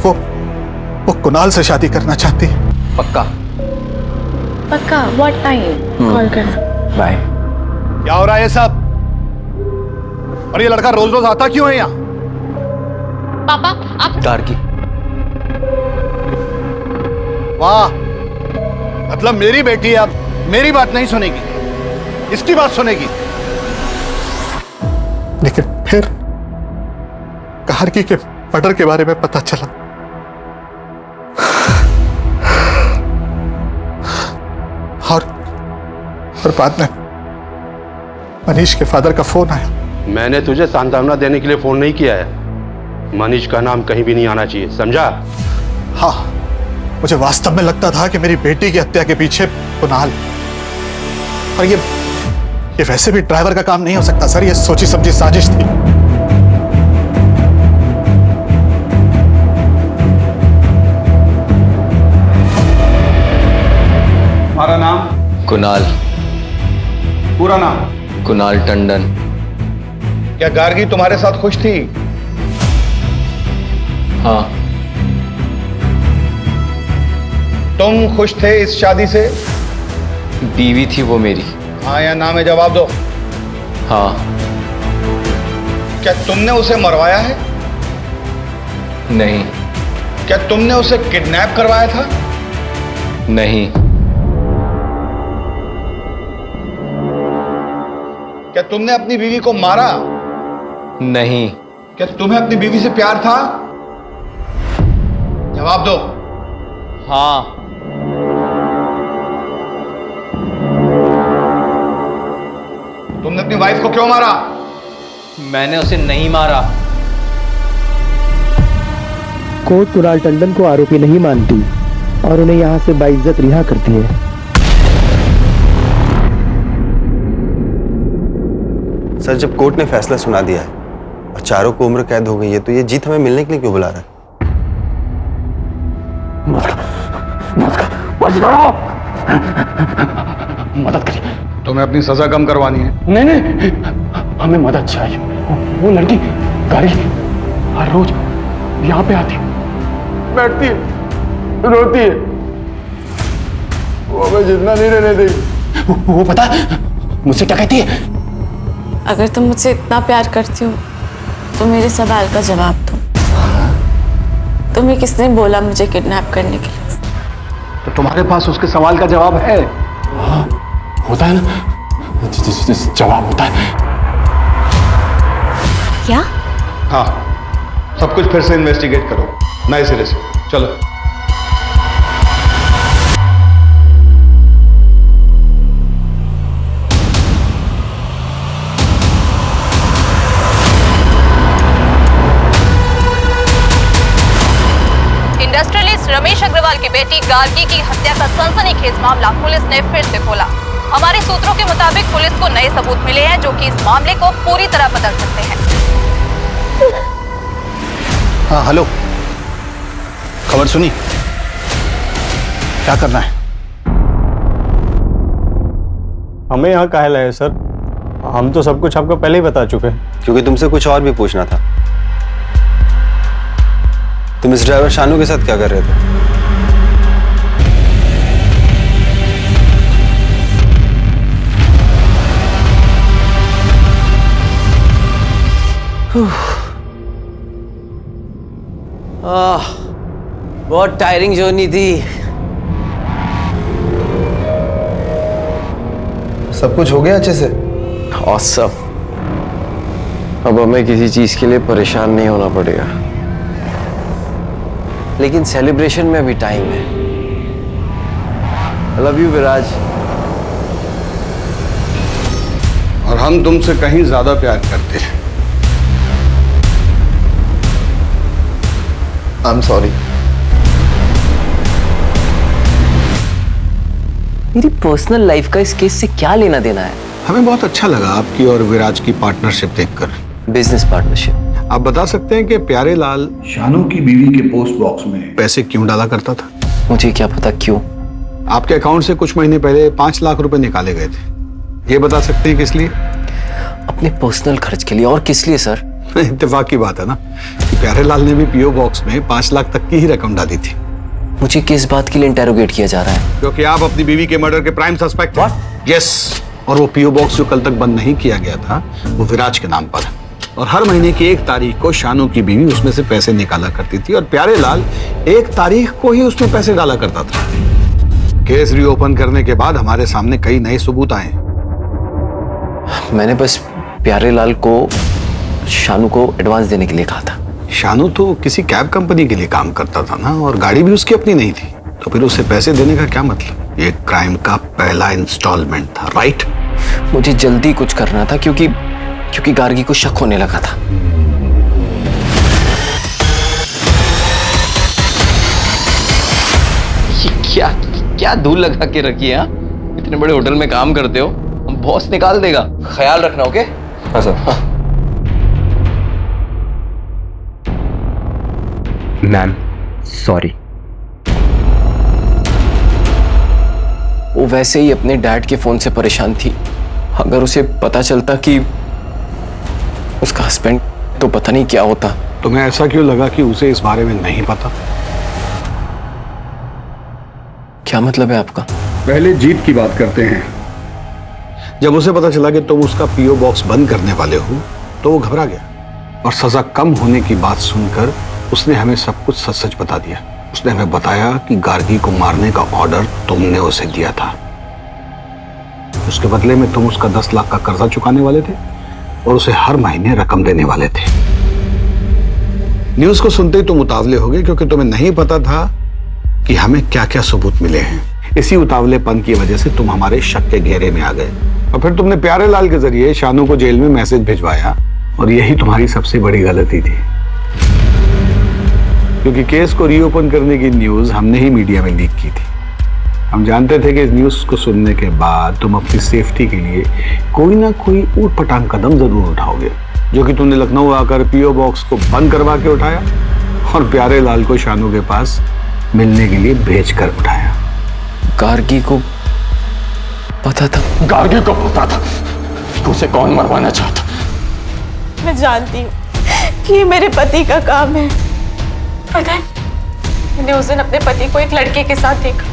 S8: वो कुणाल से शादी करना चाहती है।
S1: पक्का?
S2: पक्का। What time? कॉल करना।
S1: बाय।
S8: क्या हो रहा है ये सब? और ये लड़का रोज रोज आता क्यों है यहाँ?
S2: पापा आप
S1: गार्गी।
S8: वाह, मतलब मेरी बेटी अब मेरी बात नहीं सुनेगी, इसकी बात सुनेगी। लेकिन फिर गार्गी के मर्डर के बारे में पता चला और बाद में मनीष के फादर का फोन आया।
S6: मैंने तुझे सांत्वना देने के लिए फोन नहीं किया है। मनीष का नाम कहीं भी नहीं आना चाहिए, समझा?
S8: हाँ, मुझे वास्तव में लगता था कि मेरी बेटी की हत्या के पीछे कुणाल, और ये वैसे भी ड्राइवर का काम नहीं हो सकता सर, ये सोची समझी साजिश थी।
S10: हमारा नाम?
S1: कुणाल।
S10: पूरा नाम?
S1: कुणाल टंडन।
S10: क्या गार्गी तुम्हारे साथ खुश थी?
S1: हाँ।
S10: तुम खुश थे इस शादी से?
S1: बीवी थी वो मेरी।
S10: हाँ या ना में जवाब दो।
S1: हाँ।
S10: क्या तुमने उसे मरवाया है?
S1: नहीं।
S10: क्या तुमने उसे किडनैप करवाया था?
S1: नहीं।
S10: क्या तुमने अपनी बीवी को मारा?
S1: नहीं।
S10: क्या तुम्हें अपनी बीवी से प्यार था? जवाब दो।
S1: हाँ।
S10: तुमने अपनी वाइफ को क्यों मारा?
S1: मैंने उसे नहीं मारा।
S18: कोर्ट कुणाल टंडन को आरोपी नहीं मानती और उन्हें यहां से बाइज्जत रिहा करती है।
S6: सर, जब कोर्ट ने फैसला सुना दिया है और चारों को उम्र कैद हो गई है, तो ये जीत हमें मिलने के लिए क्यों बुला रहा है?
S8: मदद करिए।
S10: तुम्हें अपनी सजा कम करवानी है?
S8: नहीं, हमें मदद चाहिए। वो लड़की गार्गी हर रोज यहाँ पे आती, बैठती है, रोती है, वो हमें जितना नहीं रहने देगी। वो पता है मुझसे क्या कहती है?
S3: अगर तुम मुझसे इतना प्यार करती हो तो मेरे सवाल का जवाब दो। तुम्हें किसने बोला मुझे किडनैप करने के लिए?
S8: तो तुम्हारे पास उसके सवाल का जवाब है? हाँ, होता है ना, जवाब होता है।
S7: क्या?
S10: हाँ, सब कुछ फिर से इन्वेस्टिगेट करो नए सिरे से। चलो।
S19: इंडस्ट्रियलिस्ट रमेश अग्रवाल की बेटी गार्गी की हत्या का सनसनीखेज मामला पुलिस ने फिर से खोला। हमारे सूत्रों के मुताबिक पुलिस को नए सबूत मिले हैं जो कि इस मामले को पूरी तरह बदल सकते हैं।
S8: हाँ, हेलो, खबर सुनी? क्या करना है?
S4: हमें यहाँ काहे लाए सर? हम तो सब कुछ आपको पहले ही बता चुके हैं।
S6: क्योंकि तुमसे कुछ और भी पूछना था। तुम इस ड्राइवर शानू के साथ क्या कर रहे थे?
S1: बहुत टायरिंग जर्नी थी।
S15: सब कुछ हो गया अच्छे से?
S1: ऑसम। अब हमें किसी चीज के लिए परेशान नहीं होना पड़ेगा, लेकिन सेलिब्रेशन में भी टाइम है। आई लव यू विराज।
S10: और हम तुमसे कहीं ज्यादा प्यार करते हैं।
S15: I am sorry.
S1: मेरी पर्सनल लाइफ का इस केस से क्या लेना देना है?
S10: हमें बहुत अच्छा लगा आपकी और विराज की पार्टनरशिप देखकर।
S1: Business partnership.
S10: आप बता सकते हैं कि प्यारे लाल शानू की बीवी के पोस्ट बॉक्स में पैसे क्यों डाला करता था?
S1: मुझे क्या पता क्यों।
S10: आपके अकाउंट से कुछ महीने पहले 5 लाख रुपए निकाले गए थे। ये बता सकते हैं किस लिए?
S1: अपने पर्सनल खर्च के लिए। और किस लिए सर?
S10: इत्तेफाक की बात है ना कि प्यारे लाल ने भी पीओ बॉक्स में 5 लाख तक की ही रकम डाली थी।
S1: मुझे किस बात के लिए इंटेरोगेट किया जा रहा है?
S10: क्योंकि आप अपनी बीवी के मर्डर के प्राइम सस्पेक्ट हैं। यस। और वो पीओ बॉक्स जो कल तक बंद नहीं किया गया था वो विराज के नाम पर है। और हर महीने की 1 तारीख को शानू की बीवी उसमें से पैसे निकाला करती थी और प्यारे लाल 1 तारीख को ही उसमें पैसे डाला करता था। केस रीओपन करने के बाद हमारे सामने कई नए सबूत आए।
S1: मैंने बस प्यारे लाल को शानू को एडवांस देने के लिए कहा था।
S10: शानू तो किसी कैब कंपनी के लिए काम करता था ना, और गाड़ी भी उसकी अपनी नहीं थी, तो फिर उसे पैसे देने का क्या मतलब? ये क्राइम का पहला इंस्टॉलमेंट था, राइट?
S1: मुझे जल्दी कुछ करना था क्योंकि गार्गी को शक होने लगा था। ये क्या धूल लगा के रखी है? इतने बड़े होटल में काम करते हो, बॉस निकाल देगा। ख्याल रखना, ओके?
S15: हाँ सर।
S18: Ma'am sorry.
S1: वो वैसे ही अपने डैड के फोन से परेशान थी। अगर उसे पता चलता कि उसका हस्बैंड, तो पता नहीं क्या होता।
S10: तुम्हें ऐसा क्यों लगा कि उसे इस बारे में नहीं पता?
S1: क्या मतलब है आपका?
S10: पहले जीत की बात करते हैं। जब उसे पता चला कि तुम उसका पीओ बॉक्स बंद करने वाले हो तो वो घबरा गया और सजा कम होने की बात सुनकर उसने हमें सब कुछ सच सच बता दिया। उसने हमें बताया कि गार्गी को मारने का ऑर्डर तुमने उसे दिया था। उसके बदले में तुम उसका 10 लाख का कर्जा चुकाने वाले थे और उसे हर महीने रकम देने वाले थे। न्यूज़ को सुनते ही तुम उतावले हो गए क्योंकि तुम्हें नहीं पता था कि हमें क्या क्या सबूत मिले हैं। इसी उतावलेपन की वजह से तुम हमारे शक के घेरे में आ गए और फिर तुमने प्यारे लाल के जरिए शानू को जेल में मैसेज भिजवाया, और यही तुम्हारी सबसे बड़ी गलती थी, क्योंकि केस को रीओपन करने की न्यूज़ हमने ही मीडिया में लीक की थी। हम जानते थे कि इस न्यूज़ को सुनने के बाद तुम अपनी सेफ्टी के लिए कोई ना कोई ऊट-पटांग कदम जरूर उठाओगे, जो कि तुमने लखनऊ आकर पीओ बॉक्स को बंद करवा के उठाया और प्यारे लाल को शानू के पास मिलने के लिए भेज कर उठाया।
S1: गार्गी को पता था?
S14: गार्गी को पता था कि उसे कौन मरवाना चाहता।
S3: मैं जानती हूँ कि ये मेरे पति का काम है। पता है, मैंने उस दिन अपने पति को एक लड़के के साथ देखा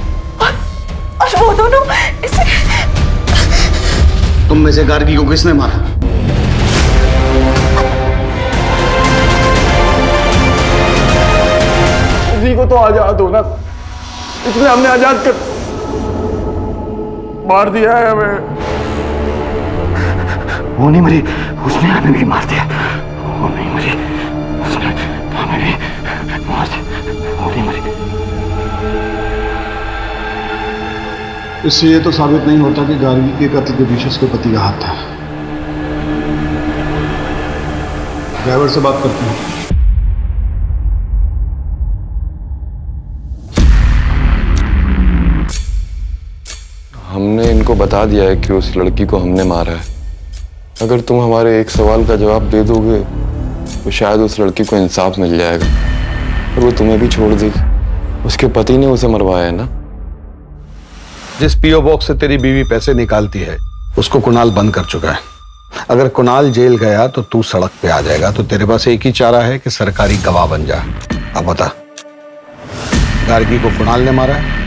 S3: और वो दोनों इसे।
S10: तुम में से गार्गी को किसने मारा?
S14: किसी को तो आजाद होना, इसलिए हमने आजाद कर मार दिया है हमें।
S8: वो नहीं मरी, उसने हमें भी मार दिया। वो नहीं मरी, उसने हमें भी मार दिया। वो नहीं मरी।
S10: इससे ये तो साबित नहीं होता कि गार्गी के कत्ल के पीछे उसके पति का हाथ था। ड्राइवर से बात करते हैं।
S1: हमने इनको बता दिया है कि उस लड़की को हमने मारा है। अगर तुम हमारे एक सवाल का जवाब दे दोगे तो शायद उस लड़की को इंसाफ मिल जाएगा और वो तुम्हें भी छोड़ देगी। उसके पति ने उसे मरवाया है ना।
S10: जिस पीओ बॉक्स से तेरी बीवी पैसे निकालती है उसको कुणाल बंद कर चुका है। अगर कुणाल जेल गया तो तू सड़क पे आ जाएगा, तो तेरे पास एक ही चारा है कि सरकारी गवाह बन जा। अब बता, गार्गी को कुणाल ने मारा है?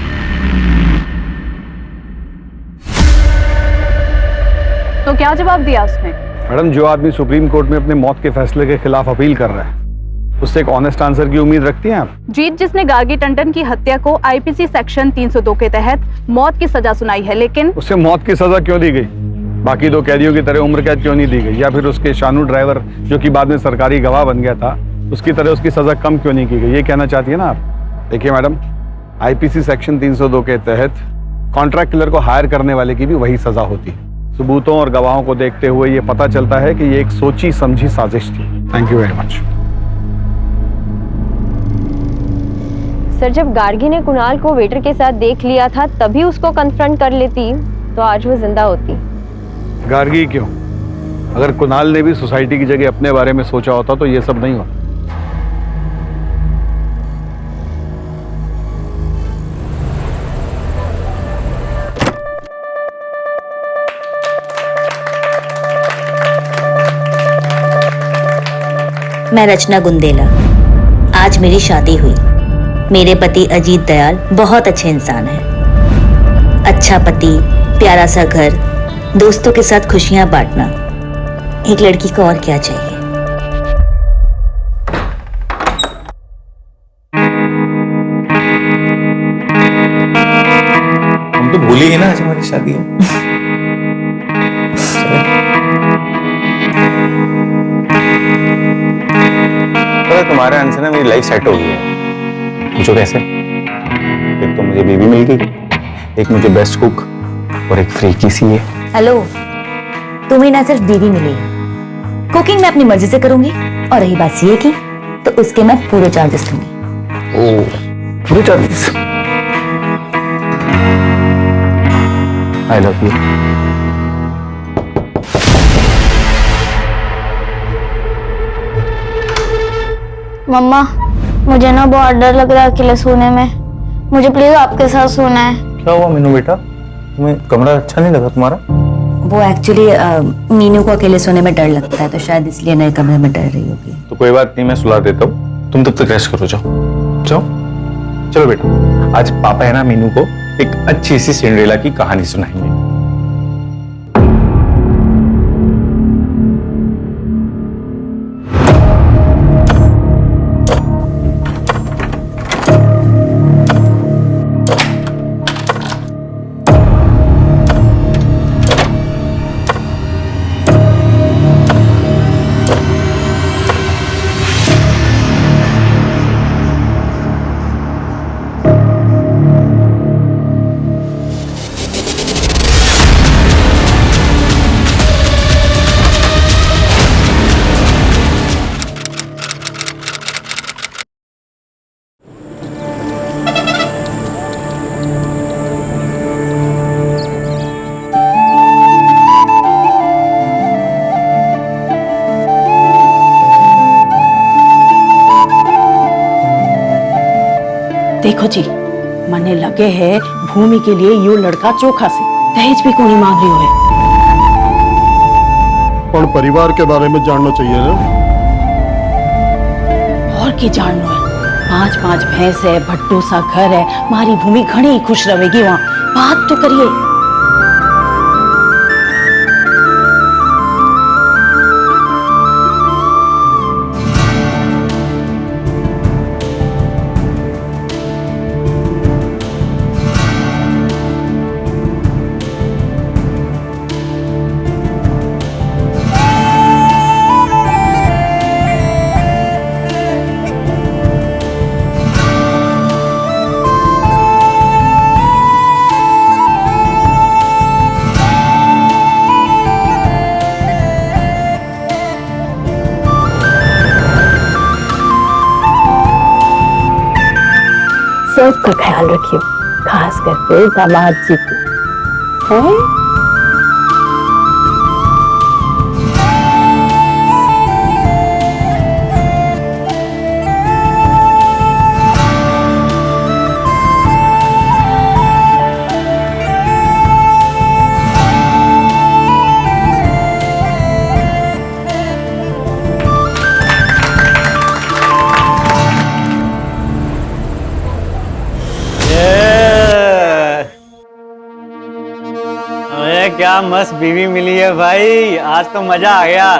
S19: तो क्या जवाब दिया उसने?
S10: मैडम, जो आदमी सुप्रीम कोर्ट में अपने मौत के फैसले के खिलाफ अपील कर रहा है
S5: उससे एक ऑनेस्ट आंसर की उम्मीद रखती हैं आप?
S19: जीत जिसने गार्गी टंडन की हत्या को आईपीसी सेक्शन 302 के तहत मौत की सजा सुनाई है, लेकिन
S5: उसे मौत की सजा क्यों दी गई? बाकी दो कैदियों की तरह उम्र कैद क्यों नहीं दी गई? या फिर उसके शानू ड्राइवर जो कि बाद में सरकारी गवाह बन गया था, उसकी तरह उसकी सजा कम क्यों नहीं की गई? ये कहना चाहती है ना आप? देखिए मैडम, आईपीसी सेक्शन 302 के तहत कॉन्ट्रैक्ट किलर को हायर करने वाले की भी वही सजा होती है। सबूतों और गवाहों को देखते हुए ये पता चलता है कि ये एक सोची समझी साजिश थी। Thank you very much.
S7: Sir, जब गार्गी ने कुणाल को वेटर के साथ देख लिया था तभी उसको कन्फ्रंट कर लेती तो आज वो जिंदा होती।
S5: गार्गी क्यों? अगर कुणाल ने भी सोसाइटी की जगह अपने बारे में सोचा होता तो ये सब नहीं होता।
S20: मैं रचना गुंदेला। आज मेरी शादी हुई। मेरे पति अजीत दयाल बहुत अच्छे इंसान हैं। अच्छा पति, प्यारा सा घर, दोस्तों के साथ खुशियां बांटना, एक लड़की को और क्या चाहिए।
S15: हम तो भूल ही गए ना आज हमारी शादी है। तुम्हारे आंसर ना मेरी लाइफ सेट हो गई है। पूछो कैसे? एक तो मुझे बेबी मिल गई, एक मुझे बेस्ट कुक और एक फ्री की सी है।
S20: हेलो, तुम्हें ना सिर्फ बीवी मिली, कुकिंग मैं अपनी मर्जी से करूंगी, और रही बात सीए की तो उसके मैं पूरे चार्जेस लूंगी।
S15: ओ, पूरे चार्जेस? I love you.
S21: मम्मा, मुझे ना बहुत डर लग रहा है अकेले सोने में। मुझे प्लीज आपके साथ सोना है।
S15: क्या हुआ मीनू बेटा, तुम्हें कमरा अच्छा नहीं लगा तुम्हारा?
S20: वो एक्चुअली मीनू को अकेले सोने में डर लगता है, तो शायद इसलिए नए कमरे में डर रही होगी।
S15: तो कोई बात नहीं, मैं सुला देता हूँ, तुम तब तक रेस्ट करो। जाओ जाओ, चलो बेटा। आज पापा है ना मीनू को एक अच्छी सी सिंड्रेला की कहानी सुनाएंगे।
S22: देखो जी, मने लगे है भूमि के लिए यो लड़का चोखा से दहेज भी कोनी मांग रही है।
S23: पर परिवार के बारे में जानना चाहिए ना।
S22: और की जानना है? 5-5 भैंस है, भट्टू सा घर है, मारी भूमि घनी खुश रहेगी वहाँ। बात तो करिए। सबका ख्याल रखियो, खास करके दामाद जी को। हैं?
S24: क्या मस्त बीवी मिली है भाई, आज तो मजा आ गया।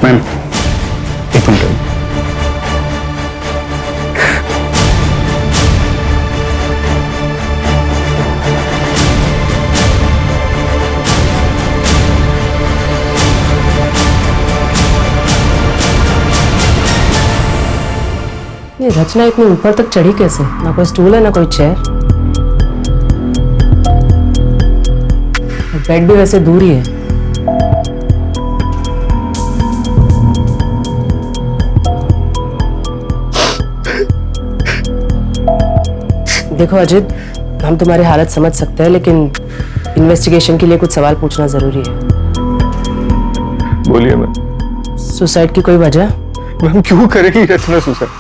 S10: मैम एक मिनट।
S22: ये रचना इतनी ऊपर तक चढ़ी कैसे? ना कोई स्टूल है ना कोई चेयर। बेड भी वैसे दूर ही है। देखो अजित, हम तुम्हारी हालत समझ सकते हैं, लेकिन इन्वेस्टिगेशन के लिए कुछ सवाल पूछना जरूरी है।
S9: बोलिए मैम।
S22: सुसाइड की कोई वजह?
S9: मैम क्यों करेगी रचना सुसाइड?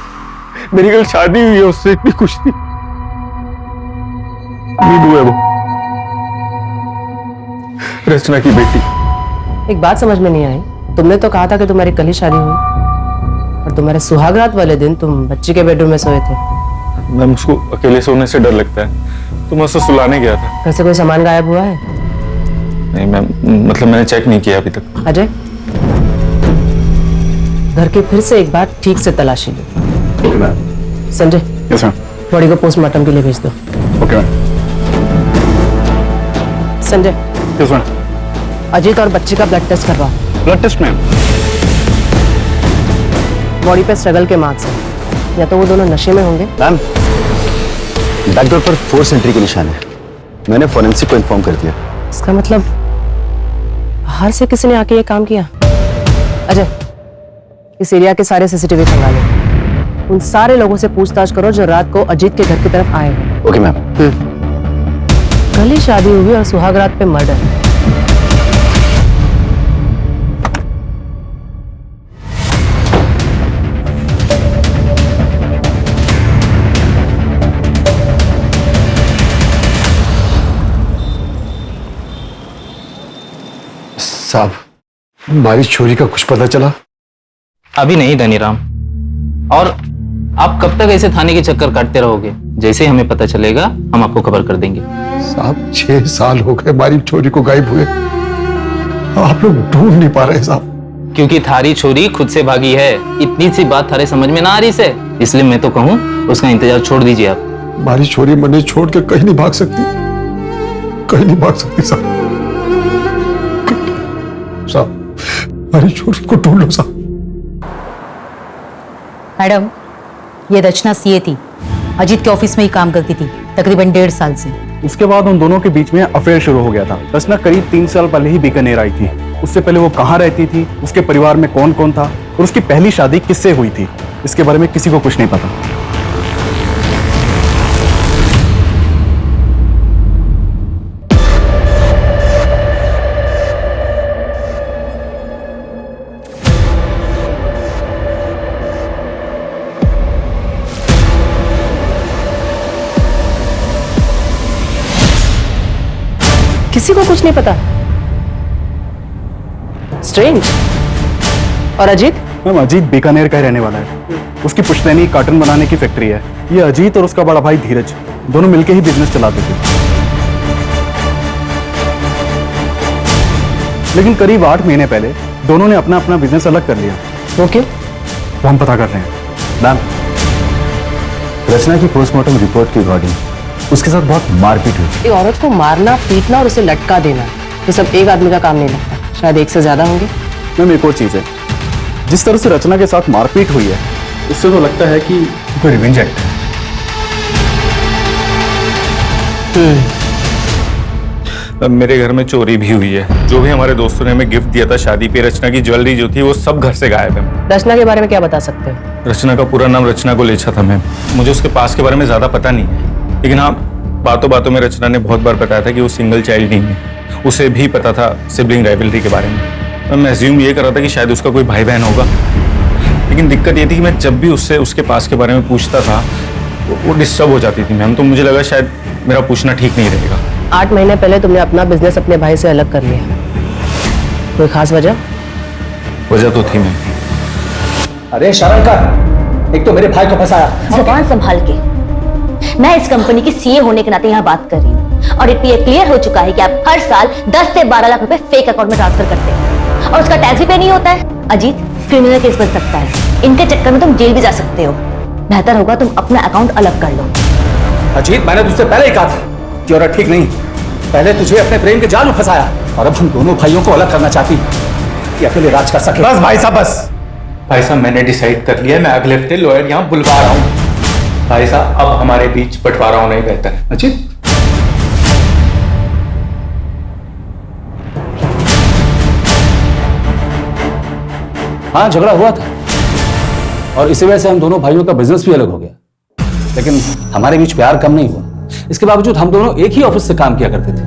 S9: मेरी कल शादी हुई है उससे, इतनी खुश थी। नींबू है वो, रचना की बेटी।
S22: एक बात समझ में नहीं आई, तुमने तो कहा था कि तुम्हारी कल ही शादी हुई, और तुम्हारे सुहागरात वाले दिन तुम बच्ची के बेडरूम में सोए थे।
S9: मैम उसको अकेले सोने से डर लगता है, तो मैं उसको सुलाने गया था।
S22: घर से कोई सामान गायब हुआ है?
S9: नहीं मैम, मतलब मैंने चेक नहीं किया अभी तक।
S22: अजय, घर की फिर से एक बार ठीक से तलाशी लो। Sanjay,
S10: yes ma'am.
S22: बॉडी को पोस्टमार्टम के लिए भेज दो।
S10: Okay ma'am.
S22: Sanjay,
S10: yes ma'am.
S22: Ajit और बच्ची का ब्लड टेस्ट करवाओ।
S10: Blood test ma'am.
S22: बॉडी पे स्ट्रगल के मार्क्स हैं, या तो वो दोनों नशे में होंगे।
S15: मैम, बैकडोर पर फोर्स एंट्री के निशान है। मैंने फोरेंसिक को इन्फॉर्म कर दिया।
S22: इसका मतलब बाहर से किसी ने आके ये काम किया। अजय, इस एरिया के सारे सीसीटीवी खंगालो। उन सारे लोगों से पूछताछ करो जो रात को अजीत के घर की तरफ आए हैं।
S15: Okay ma'am.
S22: कल ही शादी हुई और सुहागरात पे मर्डर।
S10: साहब, हमारी चोरी का कुछ पता चला?
S11: अभी नहीं धनीराम, और आप कब तक ऐसे थाने के चक्कर काटते रहोगे? जैसे ही हमें पता चलेगा हम आपको खबर कर देंगे।
S10: साहब 6 साल हो गए हमारी चोरी को गायब हुए, आप लोग ढूंढ नहीं पा रहे साहब।
S11: क्योंकि थारी छोरी खुद से भागी है। इतनी सी बात थारे समझ में ना आ रही से, इसलिए मैं तो कहूँ उसका इंतजार छोड़ दीजिए आप।
S10: हमारी छोरी मने छोड़ के कहीं नहीं भाग सकती, कहीं नहीं भाग सकती साहब। साहब, हमारी छोरी को ढूंढ लो साहब।
S13: मैडम, ये रचना सीए थी, अजीत के ऑफिस में ही काम करती थी तकरीबन 1.5 साल से।
S16: उसके बाद उन दोनों के बीच में अफेयर शुरू हो गया था। रचना करीब 3 साल पहले ही बीकानेर आई थी। उससे पहले वो कहाँ रहती थी, उसके परिवार में कौन कौन था, और उसकी पहली शादी किससे हुई थी, इसके बारे में किसी को कुछ नहीं पता।
S22: किसी को कुछ नहीं पता। स्ट्रेंज। और अजीत?
S16: मैम, अजीत बीकानेर का ही रहने वाला है। उसकी पुश्तैनी कार्टन बनाने की फैक्ट्री है। ये अजीत और उसका बड़ा भाई धीरज दोनों मिलकर ही बिजनेस चलाते थे। लेकिन करीब 8 महीने पहले दोनों ने अपना अपना बिजनेस अलग कर लिया।
S22: वो क्यों?
S16: वो हम पता कर रहे हैं।
S15: मैम, रचना की पोस्टमार्टम रिपोर्ट के अकॉर्डिंग उसके साथ बहुत मारपीट हुई।
S22: एक औरत को मारना, पीटना और उसे लटका देना, ये सब एक आदमी का काम नहीं लगता। शायद एक से ज्यादा होंगे।
S16: मैम, एक और चीज है, जिस तरह से रचना के साथ मारपीट हुई है, उससे तो लगता है कि कोई रिवेंज एक्ट
S9: अब मेरे घर में चोरी भी हुई है। जो भी हमारे दोस्तों ने हमें गिफ्ट दिया था शादी पे, रचना की ज्वेलरी जो थी वो सब घर से गायब है।
S22: रचना के बारे में क्या बता सकते हो?
S16: रचना का पूरा नाम रचना गोलेछा था मैम। मुझे उसके पास के बारे में ज्यादा पता नहीं है, लेकिन हाँ, बातों बातों में रचना ने बहुत बार बताया था कि वो सिंगल चाइल्ड नहीं है। उसे भी पता था सिबलिंग राइवलरी के बारे में। मैं एज्यूम ये कर रहा था कि शायद उसका कोई भाई बहन होगा, लेकिन दिक्कत ये थी कि मैं जब भी उससे उसके पास के बारे में पूछता था वो डिस्टर्ब हो जाती थी मैम। तो मुझे लगा शायद मेरा पूछना ठीक नहीं रहेगा।
S22: 8 महीने पहले तुमने अपना बिजनेस अपने भाई से अलग कर लिया, कोई खास वजह?
S16: वजह तो थी मैम।
S18: अरे शरण कर, एक तो मेरे भाई को फंसाया।
S20: जुबान संभाल के। मैं इस कंपनी की सीए होने के नाते यहाँ बात कर रही हूँ और ये क्लियर हो चुका है कि आप हर साल 10 से 12 लाख रुपए फेक अकाउंट में ट्रांसफर करते हैं और उसका टैक्स भी पे नहीं होता है। अजीत, क्रिमिनल केस बन सकता है, इनके चक्कर में तुम जेल भी जा सकते हो। बेहतर होगा तुम अपना अकाउंट अलग कर लो।
S18: अजीत, मैंने तुझसे पहले ही कहा था कि औरत ठीक नहीं। पहले तुझे अपने प्रेम के जाल में फंसाया और अब हम दोनों भाइयों को अलग करना चाहती कि अकेले राज कर सके।
S16: बस भाई साहब, बस भाई साहब, मैंने डिसाइड कर लिया है। मैं अगले हफ्ते लॉयर यहाँ बुलवा रहा हूँ। भाई साहब, अब हमारे बीच बंटवारा होना ही बेहतर है।
S18: अजीत, हाँ, झगड़ा हुआ था और इसी वजह से हम दोनों भाइयों का बिजनेस भी अलग हो गया, लेकिन हमारे बीच प्यार कम नहीं हुआ। इसके बावजूद हम दोनों एक ही ऑफिस से काम किया करते थे।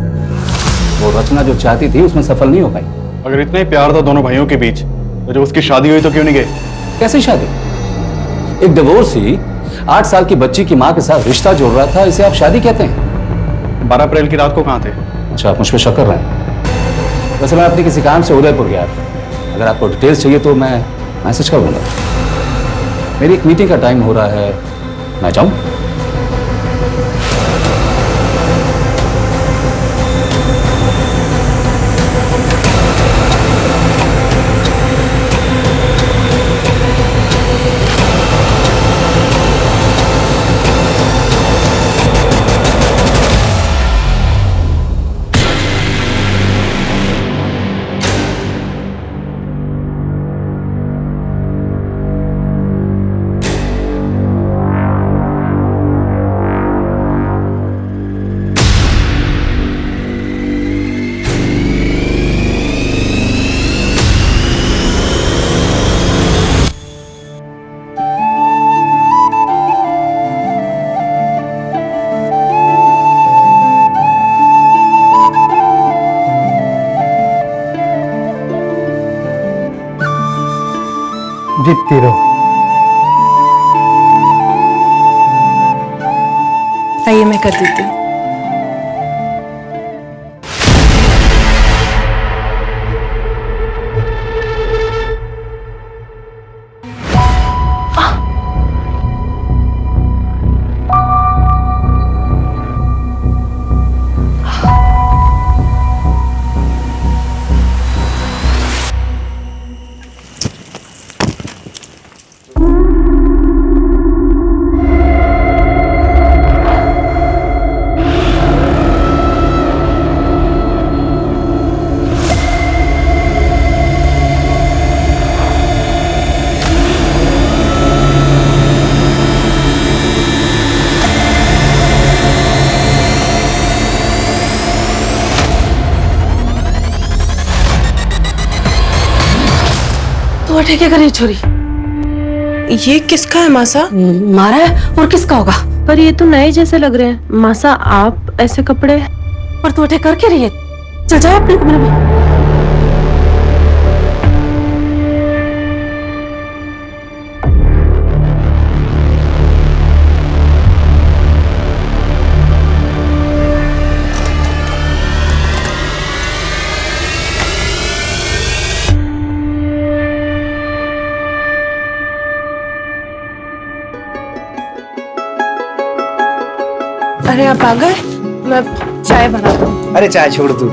S18: वो रचना जो चाहती थी उसमें सफल नहीं हो पाई।
S16: अगर इतना ही प्यार था दोनों भाइयों के बीच, तो जब उसकी शादी हुई तो क्यों नहीं गए?
S18: कैसी शादी? एक डिवोर्सी 8 साल की बच्ची की माँ के साथ रिश्ता जोड़ रहा था, इसे आप शादी कहते हैं?
S16: 12 अप्रैल की रात को कहाँ थे?
S18: अच्छा, आप मुझ पर शक कर रहे हैं? वैसे मैं अपने किसी काम से उदयपुर गया था। अगर आपको डिटेल्स चाहिए तो मैं मैसेज कर दूंगा। मेरी एक मीटिंग का टाइम हो रहा है, मैं जाऊं? जीतती रहो।
S2: आइए, मैं कर देती हूँ।
S22: तो ठीक है, करे छोरी।
S2: ये किसका है मासा?
S22: मारा है और किसका होगा?
S2: पर ये तो नए जैसे लग रहे हैं। मासा, आप ऐसे कपड़े?
S22: पर तू अटैक कर क्या रही है? चल जाए अपने कमरे में।
S2: अरे आप आ गए, मैं चाय बनाता हूँ।
S4: अरे चाय छोड़ तू,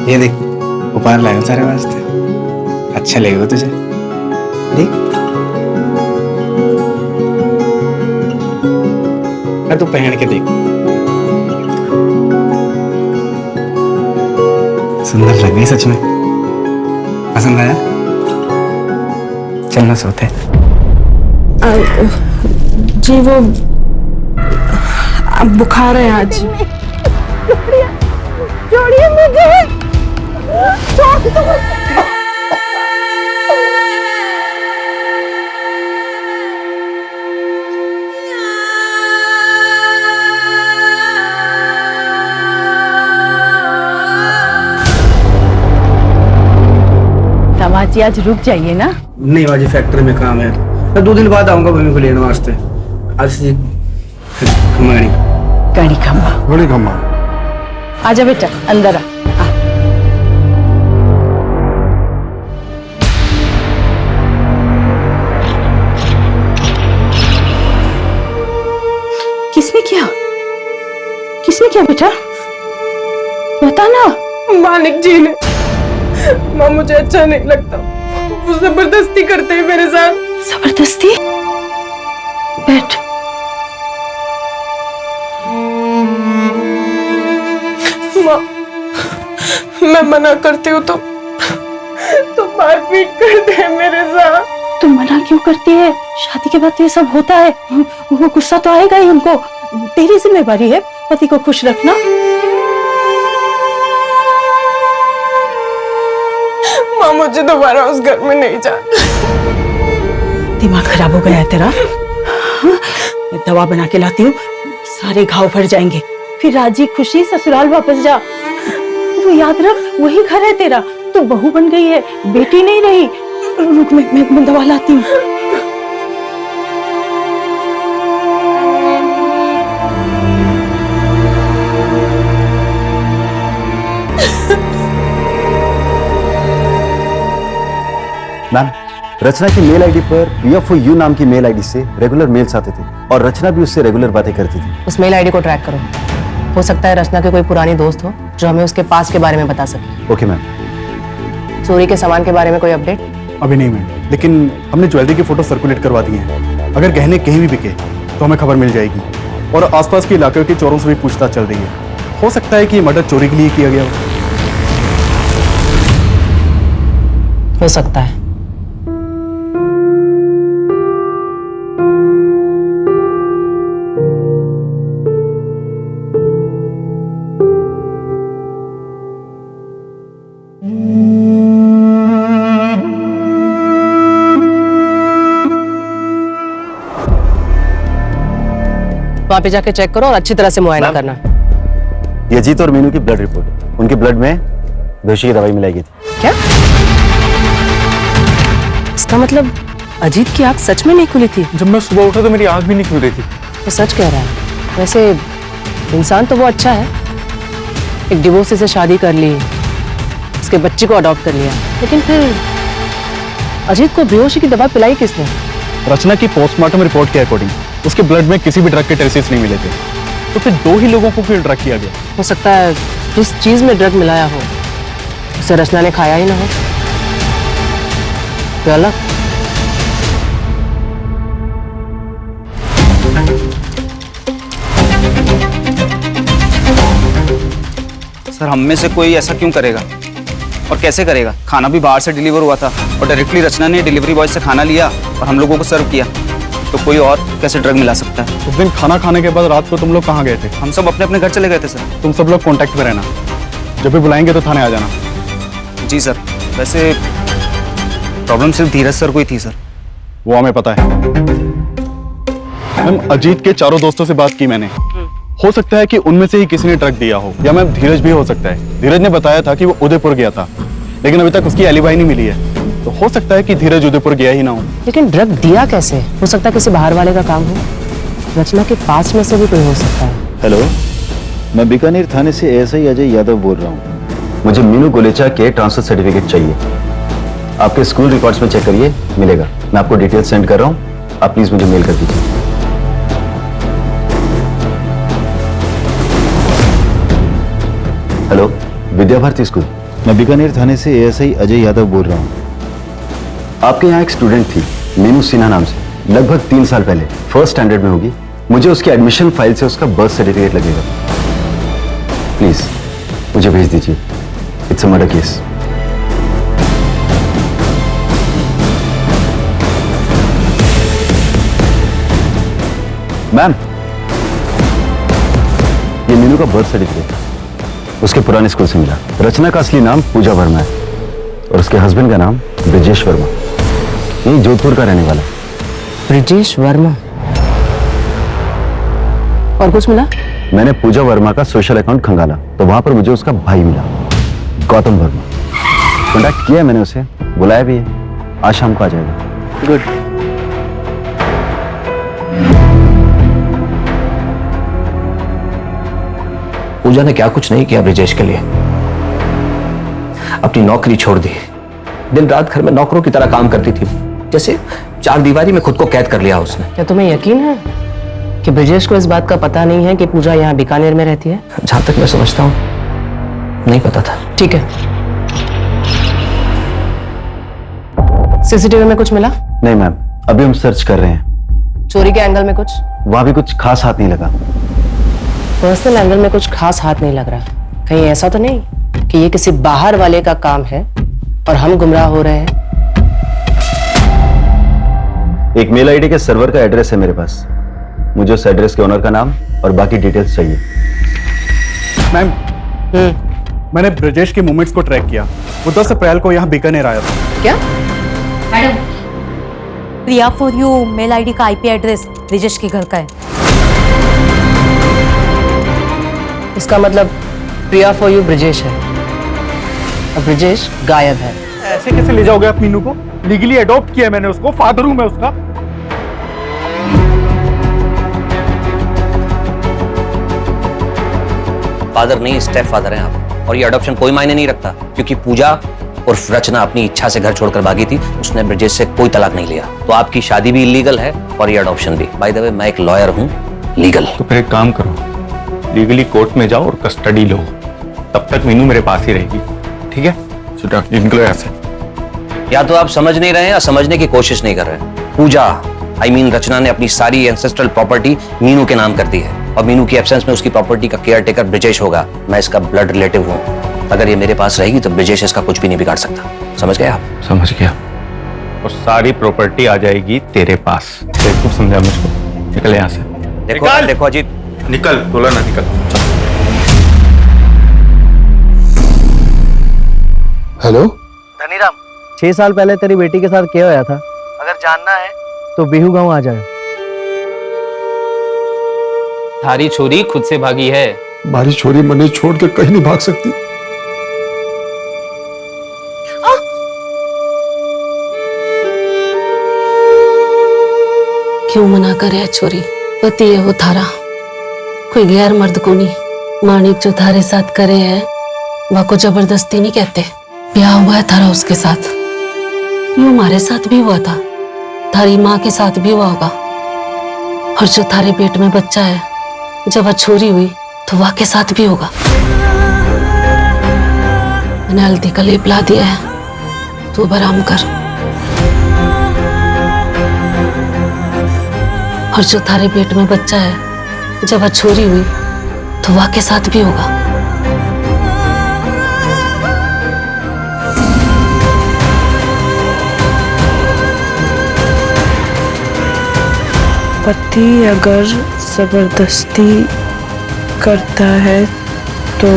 S4: ये देख उपहार लाया हूं तेरे वास्ते, अच्छा लगेगा तुझे। देख, तू पहन के देख, सुंदर लग रही सच में। पसंद आया? चलना सोते।
S2: जी वो अब बुखार है आज।
S21: छोड़िए मुझे।
S13: बाजी आज रुक जाइए ना।
S4: नहीं बाजी, फैक्ट्री में काम है, मैं 2 दिन बाद आऊंगा भूमि को लेने वास्ते। आज से
S13: गाड़ी खम्बा
S23: बड़ी खम्बा।
S13: आजा बेटा अंदर आ। किसने किया? किसने किया बेटा? बता ना।
S2: मालिक जी ने। माँ मुझे अच्छा नहीं लगता, वो जबरदस्ती करते हैं मेरे साथ।
S13: जबरदस्ती? बैठ।
S2: माँ, मैं मना करती हूँ तो मारपीट करते हैं मेरे साथ।
S13: तुम मना क्यों करती है? शादी के बाद तो ये सब होता है, वो गुस्सा तो आएगा ही उनको। तेरी जिम्मेवारी है पति को खुश रखना।
S2: माँ मुझे दोबारा उस घर में नहीं जाना।
S13: दिमाग खराब हो गया है तेरा? मैं दवा बना के लाती हूँ, सारे घाव भर जाएंगे, फिर राजी खुशी ससुराल वापस जा। वो याद रख, वही घर है तेरा। तू बहू बन गई है, बेटी नहीं रही। रुक, मैं दवा लाती हूँ।
S18: मैम, रचना की मेल आईडी पर PFOU नाम की मेल आईडी से रेगुलर मेल्स आते थे और रचना भी उससे रेगुलर बातें करती थी।
S22: उस मेल आईडी को ट्रैक करो, हो सकता है रचना के कोई पुरानी दोस्त हो जो हमें उसके पास के बारे में बता सके।
S18: Okay ma'am.
S22: चोरी के सामान के बारे में कोई अपडेट?
S16: अभी नहीं मैम, लेकिन हमने ज्वेलरी की फोटो सर्कुलेट करवा दी है। अगर गहने कहीं भी बिके तो हमें खबर मिल जाएगी। और आसपास के इलाके के चोरों से भी पूछताछ चल रही है। हो सकता है कि मर्डर चोरी के लिए किया गया
S22: हो सकता है। वहां पे जाके चेक करो और अच्छी तरह से मुआयना करना।
S18: ये अजीत और मीनू की ब्लड रिपोर्ट, उनके ब्लड में बेहोशी की दवाई मिलाई गई थी।
S22: क्या? इसका मतलब अजीत की आंख सच में नहीं खुली थी?
S9: जब मैं सुबह उठा तो मेरी आंख भी नहीं खुल रही थी।
S22: वो सच कह रहा है। वैसे इंसान तो वो अच्छा है, एक डिवोर्सी से शादी कर ली, उसके बच्चे को अडॉप्ट कर लिया, लेकिन फिर अजीत को बेहोशी की दवा पिलाई किसने?
S16: रचना की पोस्टमार्टम रिपोर्ट के अकॉर्डिंग उसके ब्लड में किसी भी ड्रग के ट्रेसेस नहीं मिले थे, तो फिर 2 ही लोगों को क्यों ड्रग किया गया?
S22: हो सकता है जिस चीज में ड्रग मिलाया हो उसे रचना ने खाया ही ना हो। तो अलग।
S3: सर, हम में से कोई ऐसा क्यों करेगा और कैसे करेगा? खाना भी बाहर से डिलीवर हुआ था और डायरेक्टली रचना ने डिलीवरी बॉय से खाना लिया और हम लोगों को सर्व किया, तो कोई और कैसे ड्रग मिला सकता है?
S16: उस दिन खाना खाने के बाद रात को तुम लोग कहाँ गए थे?
S3: हम सब अपने अपने घर चले गए थे सर।
S16: तुम सब लोग कांटेक्ट में रहना, जब भी बुलाएंगे तो थाने आ जाना।
S3: जी सर। वैसे प्रॉब्लम सिर्फ धीरज सर को ही थी सर।
S16: वो हमें पता है मैम। अजीत के चारों दोस्तों से बात की मैंने, हो सकता है कि उनमें से ही किसी ने ड्रग दिया हो, या मैम धीरज भी हो सकता है। धीरज ने बताया था कि वो उदयपुर गया था, लेकिन अभी तक उसकी एलिबाई नहीं मिली है, तो हो सकता है कि धीरज उदयपुर गया ही ना हो।
S22: लेकिन ड्रग दिया कैसे? हो सकता है किसी बाहर वाले का काम हो, रचना के पास में से भी कोई हो सकता है।
S18: हेलो, मैं बीकानेर थाने से ASI अजय यादव बोल रहा हूँ। मुझे मीनू गोलेचा के ट्रांसफर सर्टिफिकेट चाहिए। आपके स्कूल रिकॉर्ड्स में चेक करिए, मिलेगा। मैं आपको डिटेल्स सेंड कर रहा हूँ, आप प्लीज मुझे मेल कर दीजिए। Hello, Vidya Bharati school. मैं बीकानेर थाने से ASI अजय यादव बोल रहा हूँ। आपके यहाँ एक स्टूडेंट थी मीनू सिन्हा नाम से, लगभग 3 साल पहले, फर्स्ट स्टैंडर्ड में होगी। मुझे उसकी एडमिशन फाइल से उसका बर्थ सर्टिफिकेट लगेगा। प्लीज मुझे भेज दीजिए, it's a murder case. Ma'am, ये मीनू का बर्थ सर्टिफिकेट उसके पुराने स्कूल से मिला। रचना का असली नाम पूजा वर्मा है और उसके हस्बैंड का नाम ब्रिजेश वर्मा, यही जोधपुर का रहने वाला।
S22: ब्रिजेश वर्मा। और कुछ मिला?
S18: मैंने पूजा वर्मा का सोशल अकाउंट खंगाला तो वहां पर मुझे उसका भाई मिला, गौतम वर्मा। कॉन्टैक्ट किया है मैंने उसे, बुलाया भी है, आज शाम को आ जाएगा।
S22: गुड।
S6: पूजा ने क्या कुछ नहीं किया ब्रिजेश के लिए। अपनी नौकरी छोड़ दी, दिन रात घर में नौकरों की तरह काम करती थी, जैसे चार दीवारी में खुद को कैद कर लिया उसने।
S22: क्या तुम्हें यकीन है कि ब्रिजेश को इस बात का पता नहीं है कि पूजा यहाँ बीकानेर में रहती है?
S6: जहां तक मैं समझता हूँ नहीं पता था।
S22: ठीक है, सीसीटीवी में कुछ मिला?
S18: नहीं मैम, अभी हम सर्च कर रहे हैं।
S22: चोरी के एंगल में कुछ?
S18: वहां भी कुछ खास हाथ नहीं लगा।
S22: पर्सनल एंगल में कुछ खास हाथ नहीं लग रहा। कहीं ऐसा तो नहीं कि ये किसी बाहर वाले का काम है और हम गुमराह हो रहे हैं?
S18: एक मेल आईडी के सर्वर का एड्रेस है मेरे पास, मुझे उस एड्रेस के ओनर का नाम और बाकी डिटेल्स चाहिए।
S16: मैम, मैंने ब्रजेश के मूवमेंट्स को ट्रैक किया। वो 10 अप्रैल को यहाँ बीकानेर आया था।
S22: क्या?
S12: Madam, Priya for you mail ID का आईपी एड्रेस ब्रिजेश के घर का है।
S22: इसका मतलब प्रिया फॉर यू ब्रिजेश है और ब्रिजेश गायब है।
S16: ऐसे कैसे ले जाओगे आप मीनू को? लीगली अडॉप्ट किया मैंने उसको, फादर हूं मैं उसका।
S6: फादर नहीं, स्टेप फादर हैं आप। और ये अडॉप्शन कोई मायने नहीं रखता, क्योंकि पूजा और रचना अपनी इच्छा से घर छोड़कर भागी थी। उसने ब्रिजेश से कोई तलाक नहीं लिया, तो आपकी शादी भी इलीगल है और ये अडॉप्शन भी। बाय द वे, मैं एक लॉयर हूँ, लीगल।
S9: तो फिर एक काम करो, लीगली कोर्ट में जाओ और कस्टडी लो, तब तक मीनू मेरे पास ही रहेगी, ठीक है? सुधा, निकलो यहाँ से।
S6: या तो आप समझ नहीं रहे हैं या समझने की कोशिश नहीं कर रहे हैं। पूजा रचना ने अपनी सारी एंसेस्ट्रल प्रॉपर्टी मीनू के नाम कर दी है और मीनू की एब्सेंस में उसकी प्रॉपर्टी का केयर टेकर ब्रिजेश होगा। मैं इसका ब्लड रिलेटिव हूँ। अगर ये मेरे पास रहेगी तो ब्रिजेश इसका कुछ भी नहीं बिगाड़ सकता। समझ गए आप?
S9: समझ गया। और सारी प्रॉपर्टी आ जाएगी तेरे पास। देखो, समझा मुझको। निकल यहाँ से।
S6: देखो देखो अजीत,
S9: निकल, बोला ना निकल।
S15: हेलो
S14: धनीराम, 6 साल पहले तेरी बेटी के साथ क्या होया था? अगर जानना है तो बिहू गांव आ जाए।
S11: थारी छोरी खुद से भागी है।
S23: हमारी छोरी मने छोड़ के कहीं नहीं भाग सकती।
S17: क्यों मना करे छोरी? पति है वो थारा, कोई गैर मर्द को नहीं। माणिक जो थारे साथ करे है वह को जबरदस्ती नहीं कहते। ब्याह हुआ है थारा उसके साथ, यूं हमारे साथ भी हुआ था, थारी माँ के साथ भी हुआ होगा। और जो थारे पेट में बच्चा है, जब वह छोरी हुई तो वह के साथ भी होगा। मैंने हल्दी का लेप ला दिया है, तू अब आराम कर। और जो थारे पेट में बच्चा है, जब वह छोरी हुई तो वह के साथ भी होगा।
S2: पति अगर जबरदस्ती करता है तो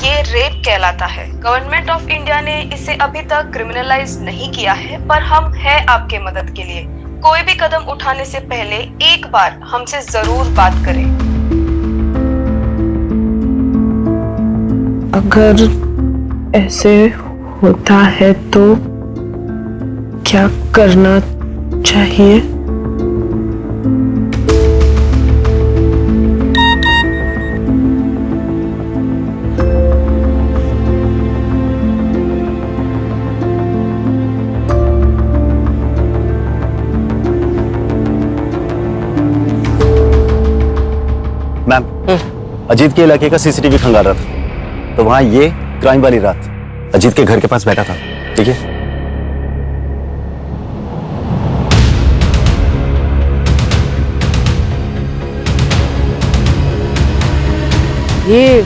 S25: ये रेप कहलाता है। गवर्नमेंट ऑफ इंडिया ने इसे अभी तक क्रिमिनलाइज नहीं किया है, पर हम हैं आपके मदद के लिए। कोई भी कदम उठाने से पहले एक बार हमसे जरूर बात करें।
S2: अगर ऐसे होता है तो क्या करना चाहिए?
S18: मैम, अजीत के इलाके का सीसीटीवी खंगाल रहा था, तो वहां ये क्राइम वाली रात अजीत के घर के पास बैठा था। ठीक है?
S22: ये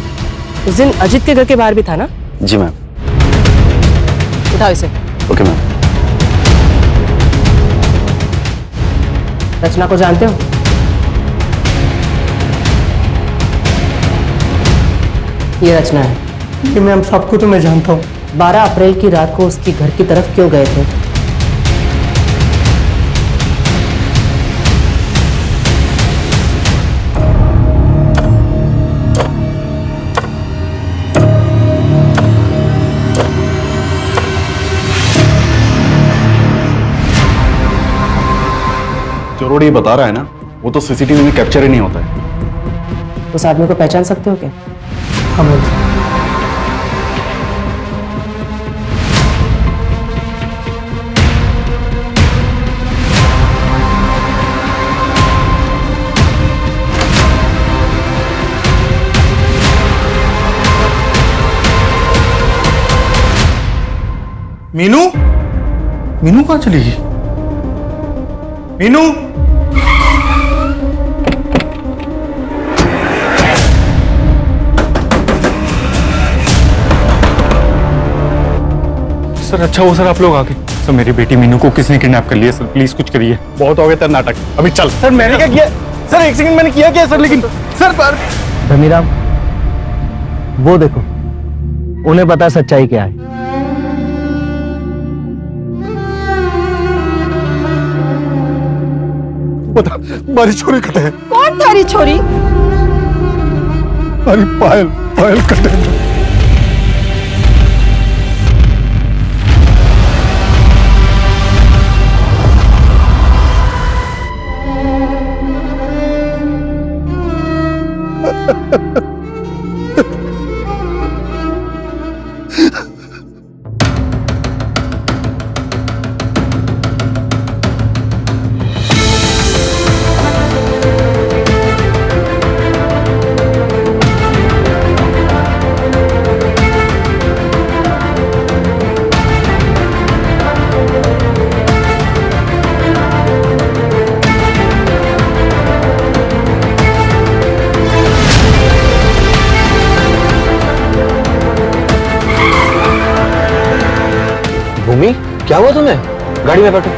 S22: उस दिन अजीत के घर के बाहर भी था ना?
S18: जी मैम।
S22: उठाओ इसे।
S18: Okay ma'am.
S22: रचना को जानते हो? ये रचना है।
S14: ये मैम सबको तो मैं जानता हूँ।
S22: 12 अप्रैल की रात को उसके घर की तरफ क्यों गए थे?
S16: अरोड़ा ये बता रहा है ना, वो तो सीसीटीवी में कैप्चर ही नहीं होता है।
S22: उस आदमी को पहचान सकते हो क्या? हाँ बोल।
S9: मीनू, मीनू कहाँ चली गई? मीनू, सर अच्छा हो सर आप लोग आ गए। सर मेरी बेटी मीनू को किसने किडनैप कर लिया? सर प्लीज कुछ करिए।
S16: बहुत हो गया तेरा नाटक, अभी चल। सर मैंने क्या किया? सर एक सेकंड, मैंने किया क्या सर? लेकिन सर पर
S14: धनीराम, वो देखो, उन्हें पता सच्चाई क्या है।
S23: बता, हमारी छोरी कटे है।
S13: कौन थारी छोरी?
S23: अरे पायल, पायल कटे है।
S14: भूमि, क्या हुआ तुम्हें? गाड़ी में बैठो।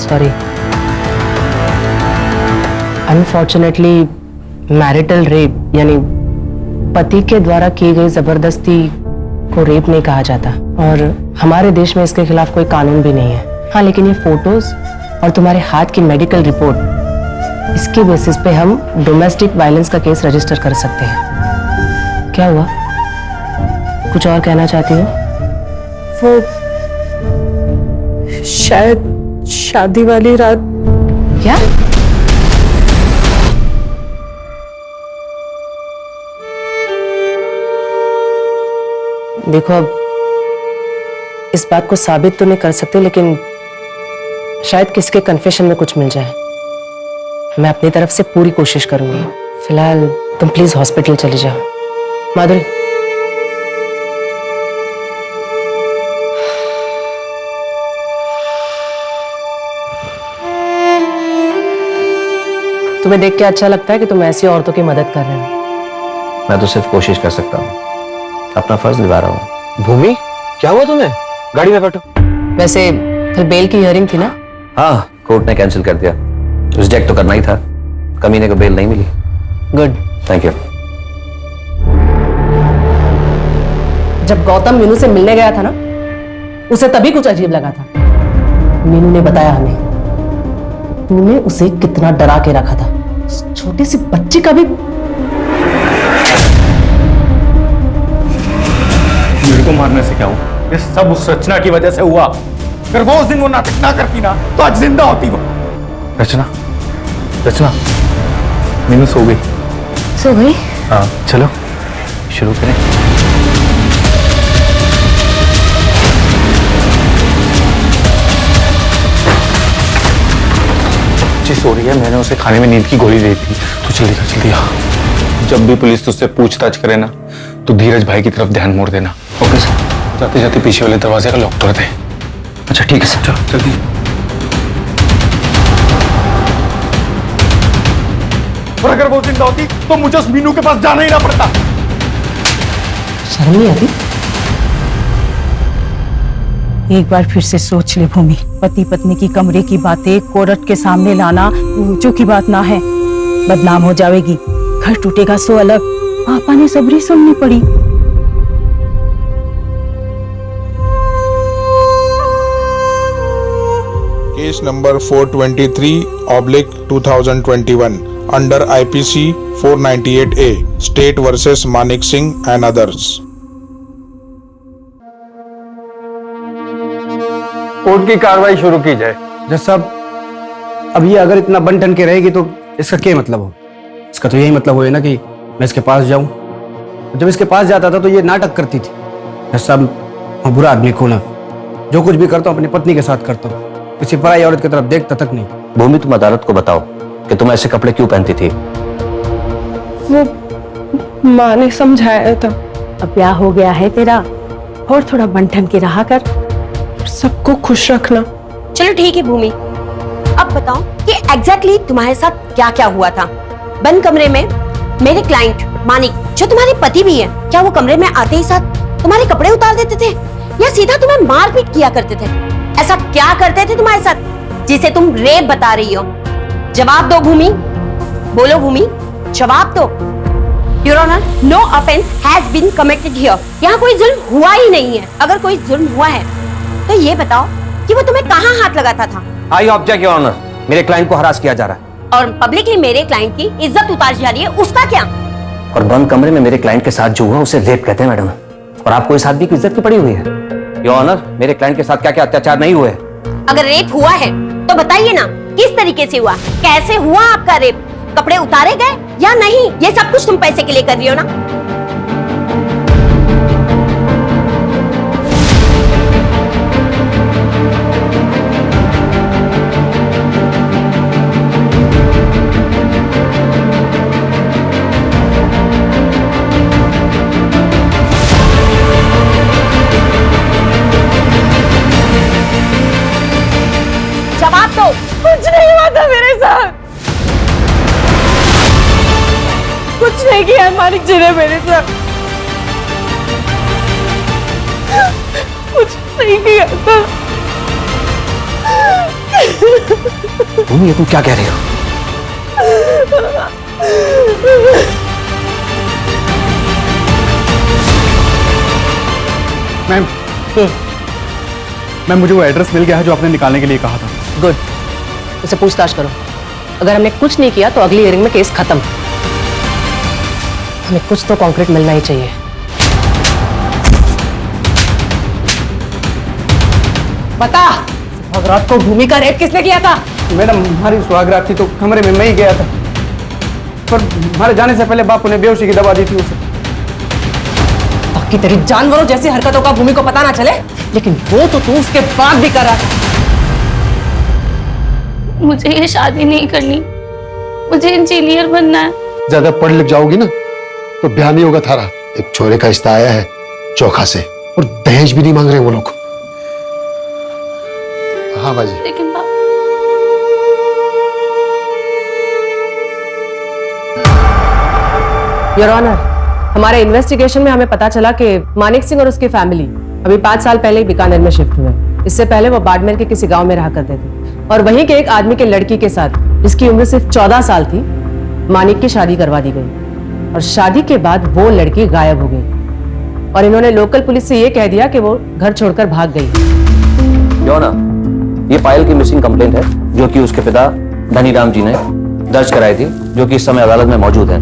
S22: सॉरी, अनफॉर्चुनेटली मैरिटल रेप यानी पति के द्वारा की गई जबरदस्ती को रेप नहीं कहा जाता, और हमारे देश में इसके खिलाफ कोई कानून भी नहीं है। हाँ, लेकिन ये फोटोज और तुम्हारे हाथ की मेडिकल रिपोर्ट, इसके बेसिस पे हम डोमेस्टिक वायलेंस का केस रजिस्टर कर सकते हैं। क्या हुआ, कुछ और कहना चाहती हो?
S2: वो शायद शादी वाली रात।
S22: क्या? देखो, अब इस बात को साबित तो नहीं कर सकते, लेकिन शायद किसके कन्फेशन में कुछ मिल जाए। मैं अपनी तरफ से पूरी कोशिश करूंगी। फिलहाल तुम प्लीज हॉस्पिटल चले जाओ। माधुरी, तुम्हें देख के अच्छा लगता है कि तुम ऐसी औरतों की मदद कर रहे हो?
S6: मैं तो सिर्फ कोशिश कर सकता हूँ, अपना फर्ज निभा रहा हूँ।
S14: भूमि, क्या हुआ तुम्हें? गाड़ी में बैठो।
S22: वैसे फिर बेल की हियरिंग थी ना?
S6: हाँ, कोर्ट ने कैंसिल कर दिया। रिजेक्ट तो करना ही था, कमीने को बेल नहीं मिली।
S22: Good,
S6: thank you.
S22: जब गौतम मीनू से मिलने गया था ना, उसे तभी कुछ अजीब लगा था। मीनू ने बताया हमें तूने उसे कितना डरा के रखा था। उस छोटी सी बच्ची का भी।
S9: मेरे को मारने से क्या हुआ? ये सब उस रचना की वजह से हुआ। अगर वो उस दिन वो नाटक ना करती ना, तो आज जिंदा होती वो। रचना, रचना, मीनू सो गई।
S21: सो गई?
S9: हाँ, चलो शुरू करें। सो रही है, मैंने उसे खाने में नींद की गोली दी थी। तो जल्दी आ। जब भी पुलिस तुझसे पूछताछ करे ना, तो धीरज भाई की तरफ ध्यान मोड़ देना। Okay sir. जाते जाते पीछे वाले दरवाजे का लॉक तोड़ दे। अच्छा ठीक है सर, चलो जल्दी। और अगर वो जिंदा होती तो मुझे उस मीनू के पास जाना ही ना पड़ता।
S22: शर्म नहीं आती?
S13: एक बार फिर से सोच ले भूमि, पति पत्नी की कमरे की बातें कोर्ट के सामने लाना ऊंचों की बात ना है, बदनाम हो जाएगी, घर टूटेगा सो अलग। पापा ने सबरी सुननी पड़ी।
S1: Case number 423/2021 under IPC 498A state versus Manik Singh and others.
S4: Court की कार्रवाई शुरू की जाए। जज साहब, अब ये अगर इतना बन ठन के रहेगी तो इसका क्या मतलब हो? इसका तो यही मतलब हो ना कि मैं इसके पास जाऊं। जब इसके पास जाता था तो ये नाटक करती थी। जज साहब, मैं बुरा आदमी को ना, जो कुछ भी करता हूँ अपनी पत्नी के साथ करता हूँ, किसी पराई औरत की तरफ देखता तक नहीं।
S6: भूमि, तुम अदालत को बताओ कि तुम ऐसे कपड़े क्यों पहनती थी?
S2: वो माँ ने समझाया था।
S13: अब ब्याह हो गया है तेरा, और थोड़ा बंठन के रहा कर,
S2: सबको खुश रखना।
S12: चलो ठीक है भूमि, अब बताओ कि एग्जैक्टली तुम्हारे साथ क्या क्या हुआ था। बंद कमरे में मेरे क्लाइंट मानिक, जो तुम्हारे पति भी है, क्या वो कमरे में आते ही साथ तुम्हारे कपड़े उतार देते थे या सीधा तुम्हें मारपीट किया करते थे? ऐसा क्या करते थे तुम्हारे साथ जिसे तुम रेप बता रही हो? जवाब दो भूमि, बोलो भूमि, जवाब दो। Your Honor, no offense has been committed here. यहाँ कोई जुल्म हुआ ही नहीं है। अगर कोई जुल्म हुआ है तो ये बताओ कि वो तुम्हें कहाँ हाथ लगाता था?
S6: आई ऑब्जेक्ट योर ऑनर, मेरे क्लाइंट को हरास किया जा रहा है
S12: और पब्लिकली मेरे क्लाइंट की इज्जत उतारी जा रही है, उसका क्या?
S6: और बंद कमरे में मेरे क्लाइंट के साथ जो हुआ उसे रेप कहते हैं मैडम, और आपको इस आदमी की इज्जत की पड़ी हुई है। योर ऑनर, मेरे क्लाइंट के साथ क्या क्या अत्याचार नहीं हुए?
S12: अगर रेप हुआ है तो बताइए ना, किस तरीके से हुआ, कैसे हुआ आपका रेप? कपड़े उतारे गए या नहीं? ये सब कुछ तुम पैसे के लिए कर रही हो ना? जवाब दो।
S2: कुछ नहीं हुआ था मेरे साथ, कुछ नहीं किया मालिक जी ने मेरे साथ, कुछ नहीं किया था।
S6: भूमि, ये तुम क्या कह रही हो?
S16: मैम, मुझे वो एड्रेस मिल गया है जो आपने निकालने के लिए कहा था।
S22: गुड, उसे पूछताछ करो। अगर हमने कुछ नहीं किया तो अगली हियरिंग में केस खत्म। हमें कुछ तो कॉन्क्रीट मिलना ही चाहिए। बता, सुहागरात को भूमि का रेप किसने किया था?
S4: मैडम, हमारी सुहागरात थी तो कमरे में मैं ही गया था, पर हमारे जाने से पहले बापू ने बेहोशी की दवा दी थी उसे।
S22: बाकी तेरी जानवरों जैसी हरकतों का भूमि को पता ना चले, लेकिन वो तो तू उसके बाद भी कर रहा था।
S21: मुझे ये शादी नहीं करनी, मुझे इंजीनियर बनना है।
S23: ज्यादा पढ़ लिख जाओगी ना तो ब्याह नहीं होगा थारा। एक छोरे का रिश्ता आया है चोखा से, और दहेज भी नहीं मांग रहे वो लोग। हाँ बाजी।
S21: लेकिन
S22: योर ऑनर, हमारे इन्वेस्टिगेशन में हमें पता चला कि मानिक सिंह और उसकी फैमिली अभी 5 साल पहले ही बीकानेर में शिफ्ट हुए। इससे पहले वो बाड़मेर के किसी गांव में रहा करते थे, और वहीं के एक आदमी के लड़की के साथ, जिसकी उम्र सिर्फ 14 साल थी, मानिक की शादी करवा दी गई। और शादी के बाद वो लड़की गायब हो गई, और इन्होंने लोकल पुलिस से ये कह दिया कि वो घर छोड़कर भाग गई।
S6: योना, ये पायल की मिसिंग कंप्लेंट है जो कि उसके पिता धनीराम जी ने दर्ज कराई थी, जो कि इस समय अदालत में मौजूद है।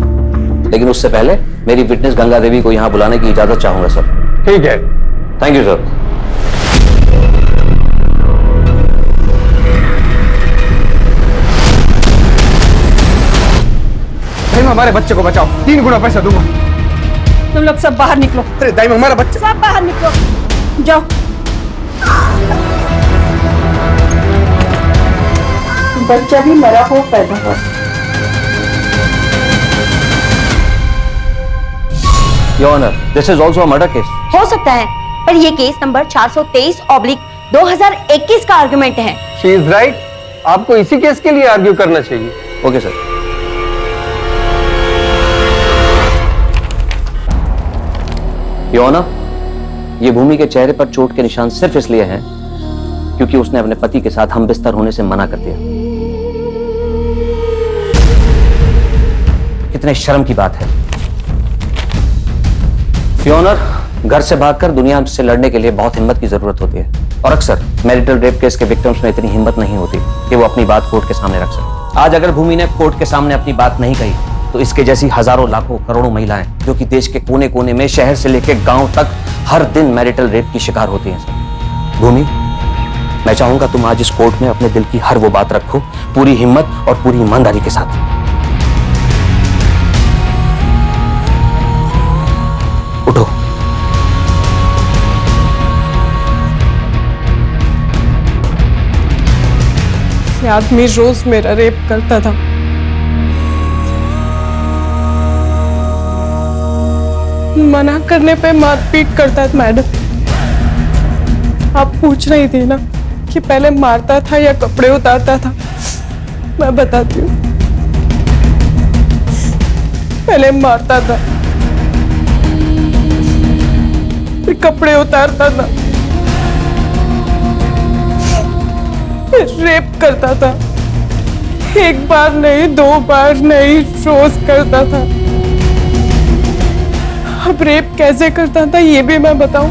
S6: लेकिन उससे पहले मेरी विटनेस गंगा देवी को यहाँ बुलाने की इजाजत चाहूंगा सर।
S9: ठीक है,
S6: थैंक यू सर।
S4: हमारे बच्चे को बचाओ, 3 गुना पैसा दूंगा।
S13: तुम लोग सब बाहर निकलो।
S4: अरे दाई, हमारा बच्चा।
S13: सब बाहर निकलो, जाओ। बच्चा भी मरा हो पैदा हो।
S6: Your honour, this is also a murder case.
S12: हो सकता है, पर ये केस नंबर 423/2021 का आर्गुमेंट है।
S9: शी इज राइट, आपको इसी केस के लिए आर्ग्यू करना चाहिए।
S6: Okay sir. योर ऑनर, ये भूमि के चेहरे पर चोट के निशान सिर्फ इसलिए हैं क्योंकि उसने अपने पति के साथ हम बिस्तर होने से मना कर दिया। कितने शर्म की बात है। योर ऑनर, घर से भागकर दुनिया से लड़ने के लिए बहुत हिम्मत की जरूरत होती है और अक्सर मैरिटल रेप केस के विक्टिम्स में इतनी हिम्मत नहीं होती कि वो अपनी बात कोर्ट के सामने रख सके। आज अगर भूमि ने कोर्ट के सामने अपनी बात नहीं कही तो इसके जैसी हजारों लाखों करोड़ों महिलाएं जो कि देश के कोने कोने में शहर से लेकर गांव तक हर दिन मैरिटल रेप की शिकार होती हैं। सर भूमि, मैं चाहूंगा तुम आज इस कोर्ट में अपने दिल की हर वो बात रखो, पूरी हिम्मत और पूरी ईमानदारी के साथ। उठो।
S2: ये आदमी रोज मेरा रेप करता था। मना करने पे मारपीट करता था। मैडम, आप पूछ रही थी ना कि पहले मारता था या कपड़े उतारता था। मैं बताती हूँ, पहले मारता था, फिर कपड़े उतारता था, फिर रेप करता था। एक बार नहीं, 2 बार नहीं, रोज करता था। अब रेप कैसे करता था ये भी मैं बताऊं?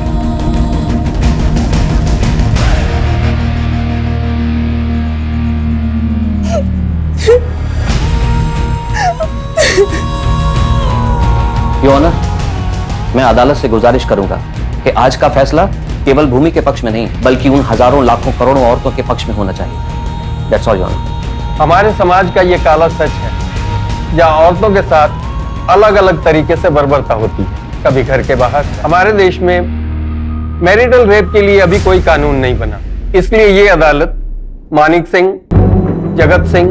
S6: योर ऑनर, मैं अदालत से गुजारिश करूंगा कि आज का फैसला केवल भूमि के पक्ष में नहीं बल्कि उन हजारों लाखों करोड़ों औरतों के पक्ष में होना चाहिए। That's all your honour.
S5: हमारे समाज का ये काला सच है, जहाँ औरतों के साथ अलग अलग तरीके से बर्बरता होती है, कभी घर के बाहर। हमारे देश में मैरिटल रेप के लिए अभी कोई कानून नहीं बना, इसलिए ये अदालत मानिक सिंह, जगत सिंह,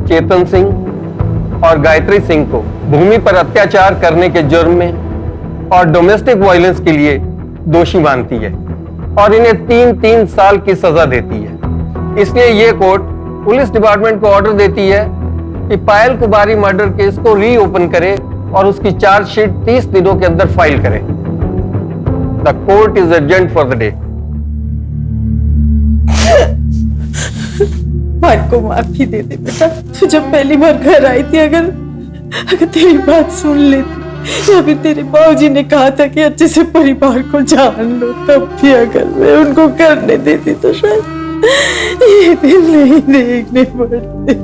S5: चेतन सिंह और गायत्री सिंह को भूमि पर अत्याचार करने के जुर्म में और डोमेस्टिक वायलेंस के लिए दोषी मानती है और इन्हें 3-3 साल की सजा देती है। इसलिए ये कोर्ट पुलिस डिपार्टमेंट को ऑर्डर देती है कि पायल कुमारी मर्डर केस को रीओपन करे और उसकी चार्जशीट 30 दिनों के अंदर फाइल करे। The court is adjourned for the day.
S2: भाई को माफी दे दे बेटा, तू जब पहली बार घर आई थी, अगर तेरी बात सुन लेती या फिर तेरे बाबूजी ने कहा था कि अच्छे से परिवार को जान लो, तब भी अगर मैं उनको करने देती तो शायद ये दिन नहीं देखने पड़ते।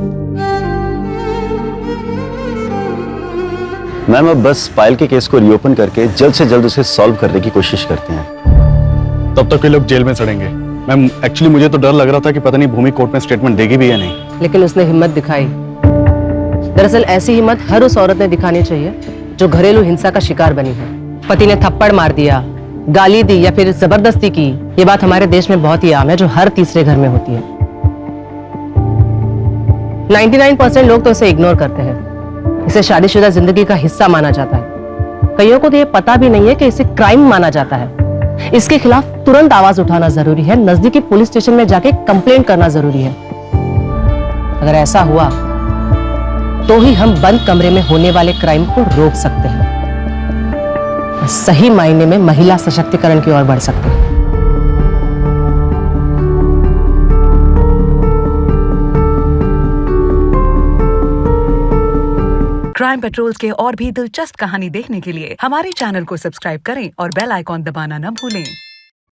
S16: मैम, अब बस पायल के केस को रीओपन करके जल्द से जल्द उसे सॉल्व करने की कोशिश करते हैं। तब तक ये लोग जेल में सड़ेंगे। मैम, एक्चुअली मुझे तो डर लग रहा था कि पता नहीं भूमि कोर्ट में स्टेटमेंट देगी भी या नहीं।
S22: लेकिन उसने हिम्मत दिखाई। दरअसल ऐसी हिम्मत हर उस औरत ने दिखानी चाहिए जो घरेलू हिंसा का शिकार बनी है। पति ने थप्पड़ मार दिया, गाली दी या फिर जबरदस्ती की, ये बात हमारे देश में बहुत ही आम है, जो हर तीसरे घर में होती है। 99% लोग तो इसे इग्नोर करते हैं। इसे शादीशुदा जिंदगी का हिस्सा माना जाता है। कईयों को तो ये पता भी नहीं है कि इसे क्राइम माना जाता है। इसके खिलाफ तुरंत आवाज उठाना जरूरी है, नजदीकी पुलिस स्टेशन में जाके कंप्लेंट करना जरूरी है। अगर ऐसा हुआ तो ही हम बंद कमरे में होने वाले क्राइम को रोक सकते हैं, सही मायने में महिला सशक्तिकरण की ओर बढ़ सकते हैं।
S7: क्राइम पेट्रोल्स के और भी दिलचस्प कहानी देखने के लिए हमारे चैनल को सब्सक्राइब करें और बेल आइकॉन दबाना न भूलें।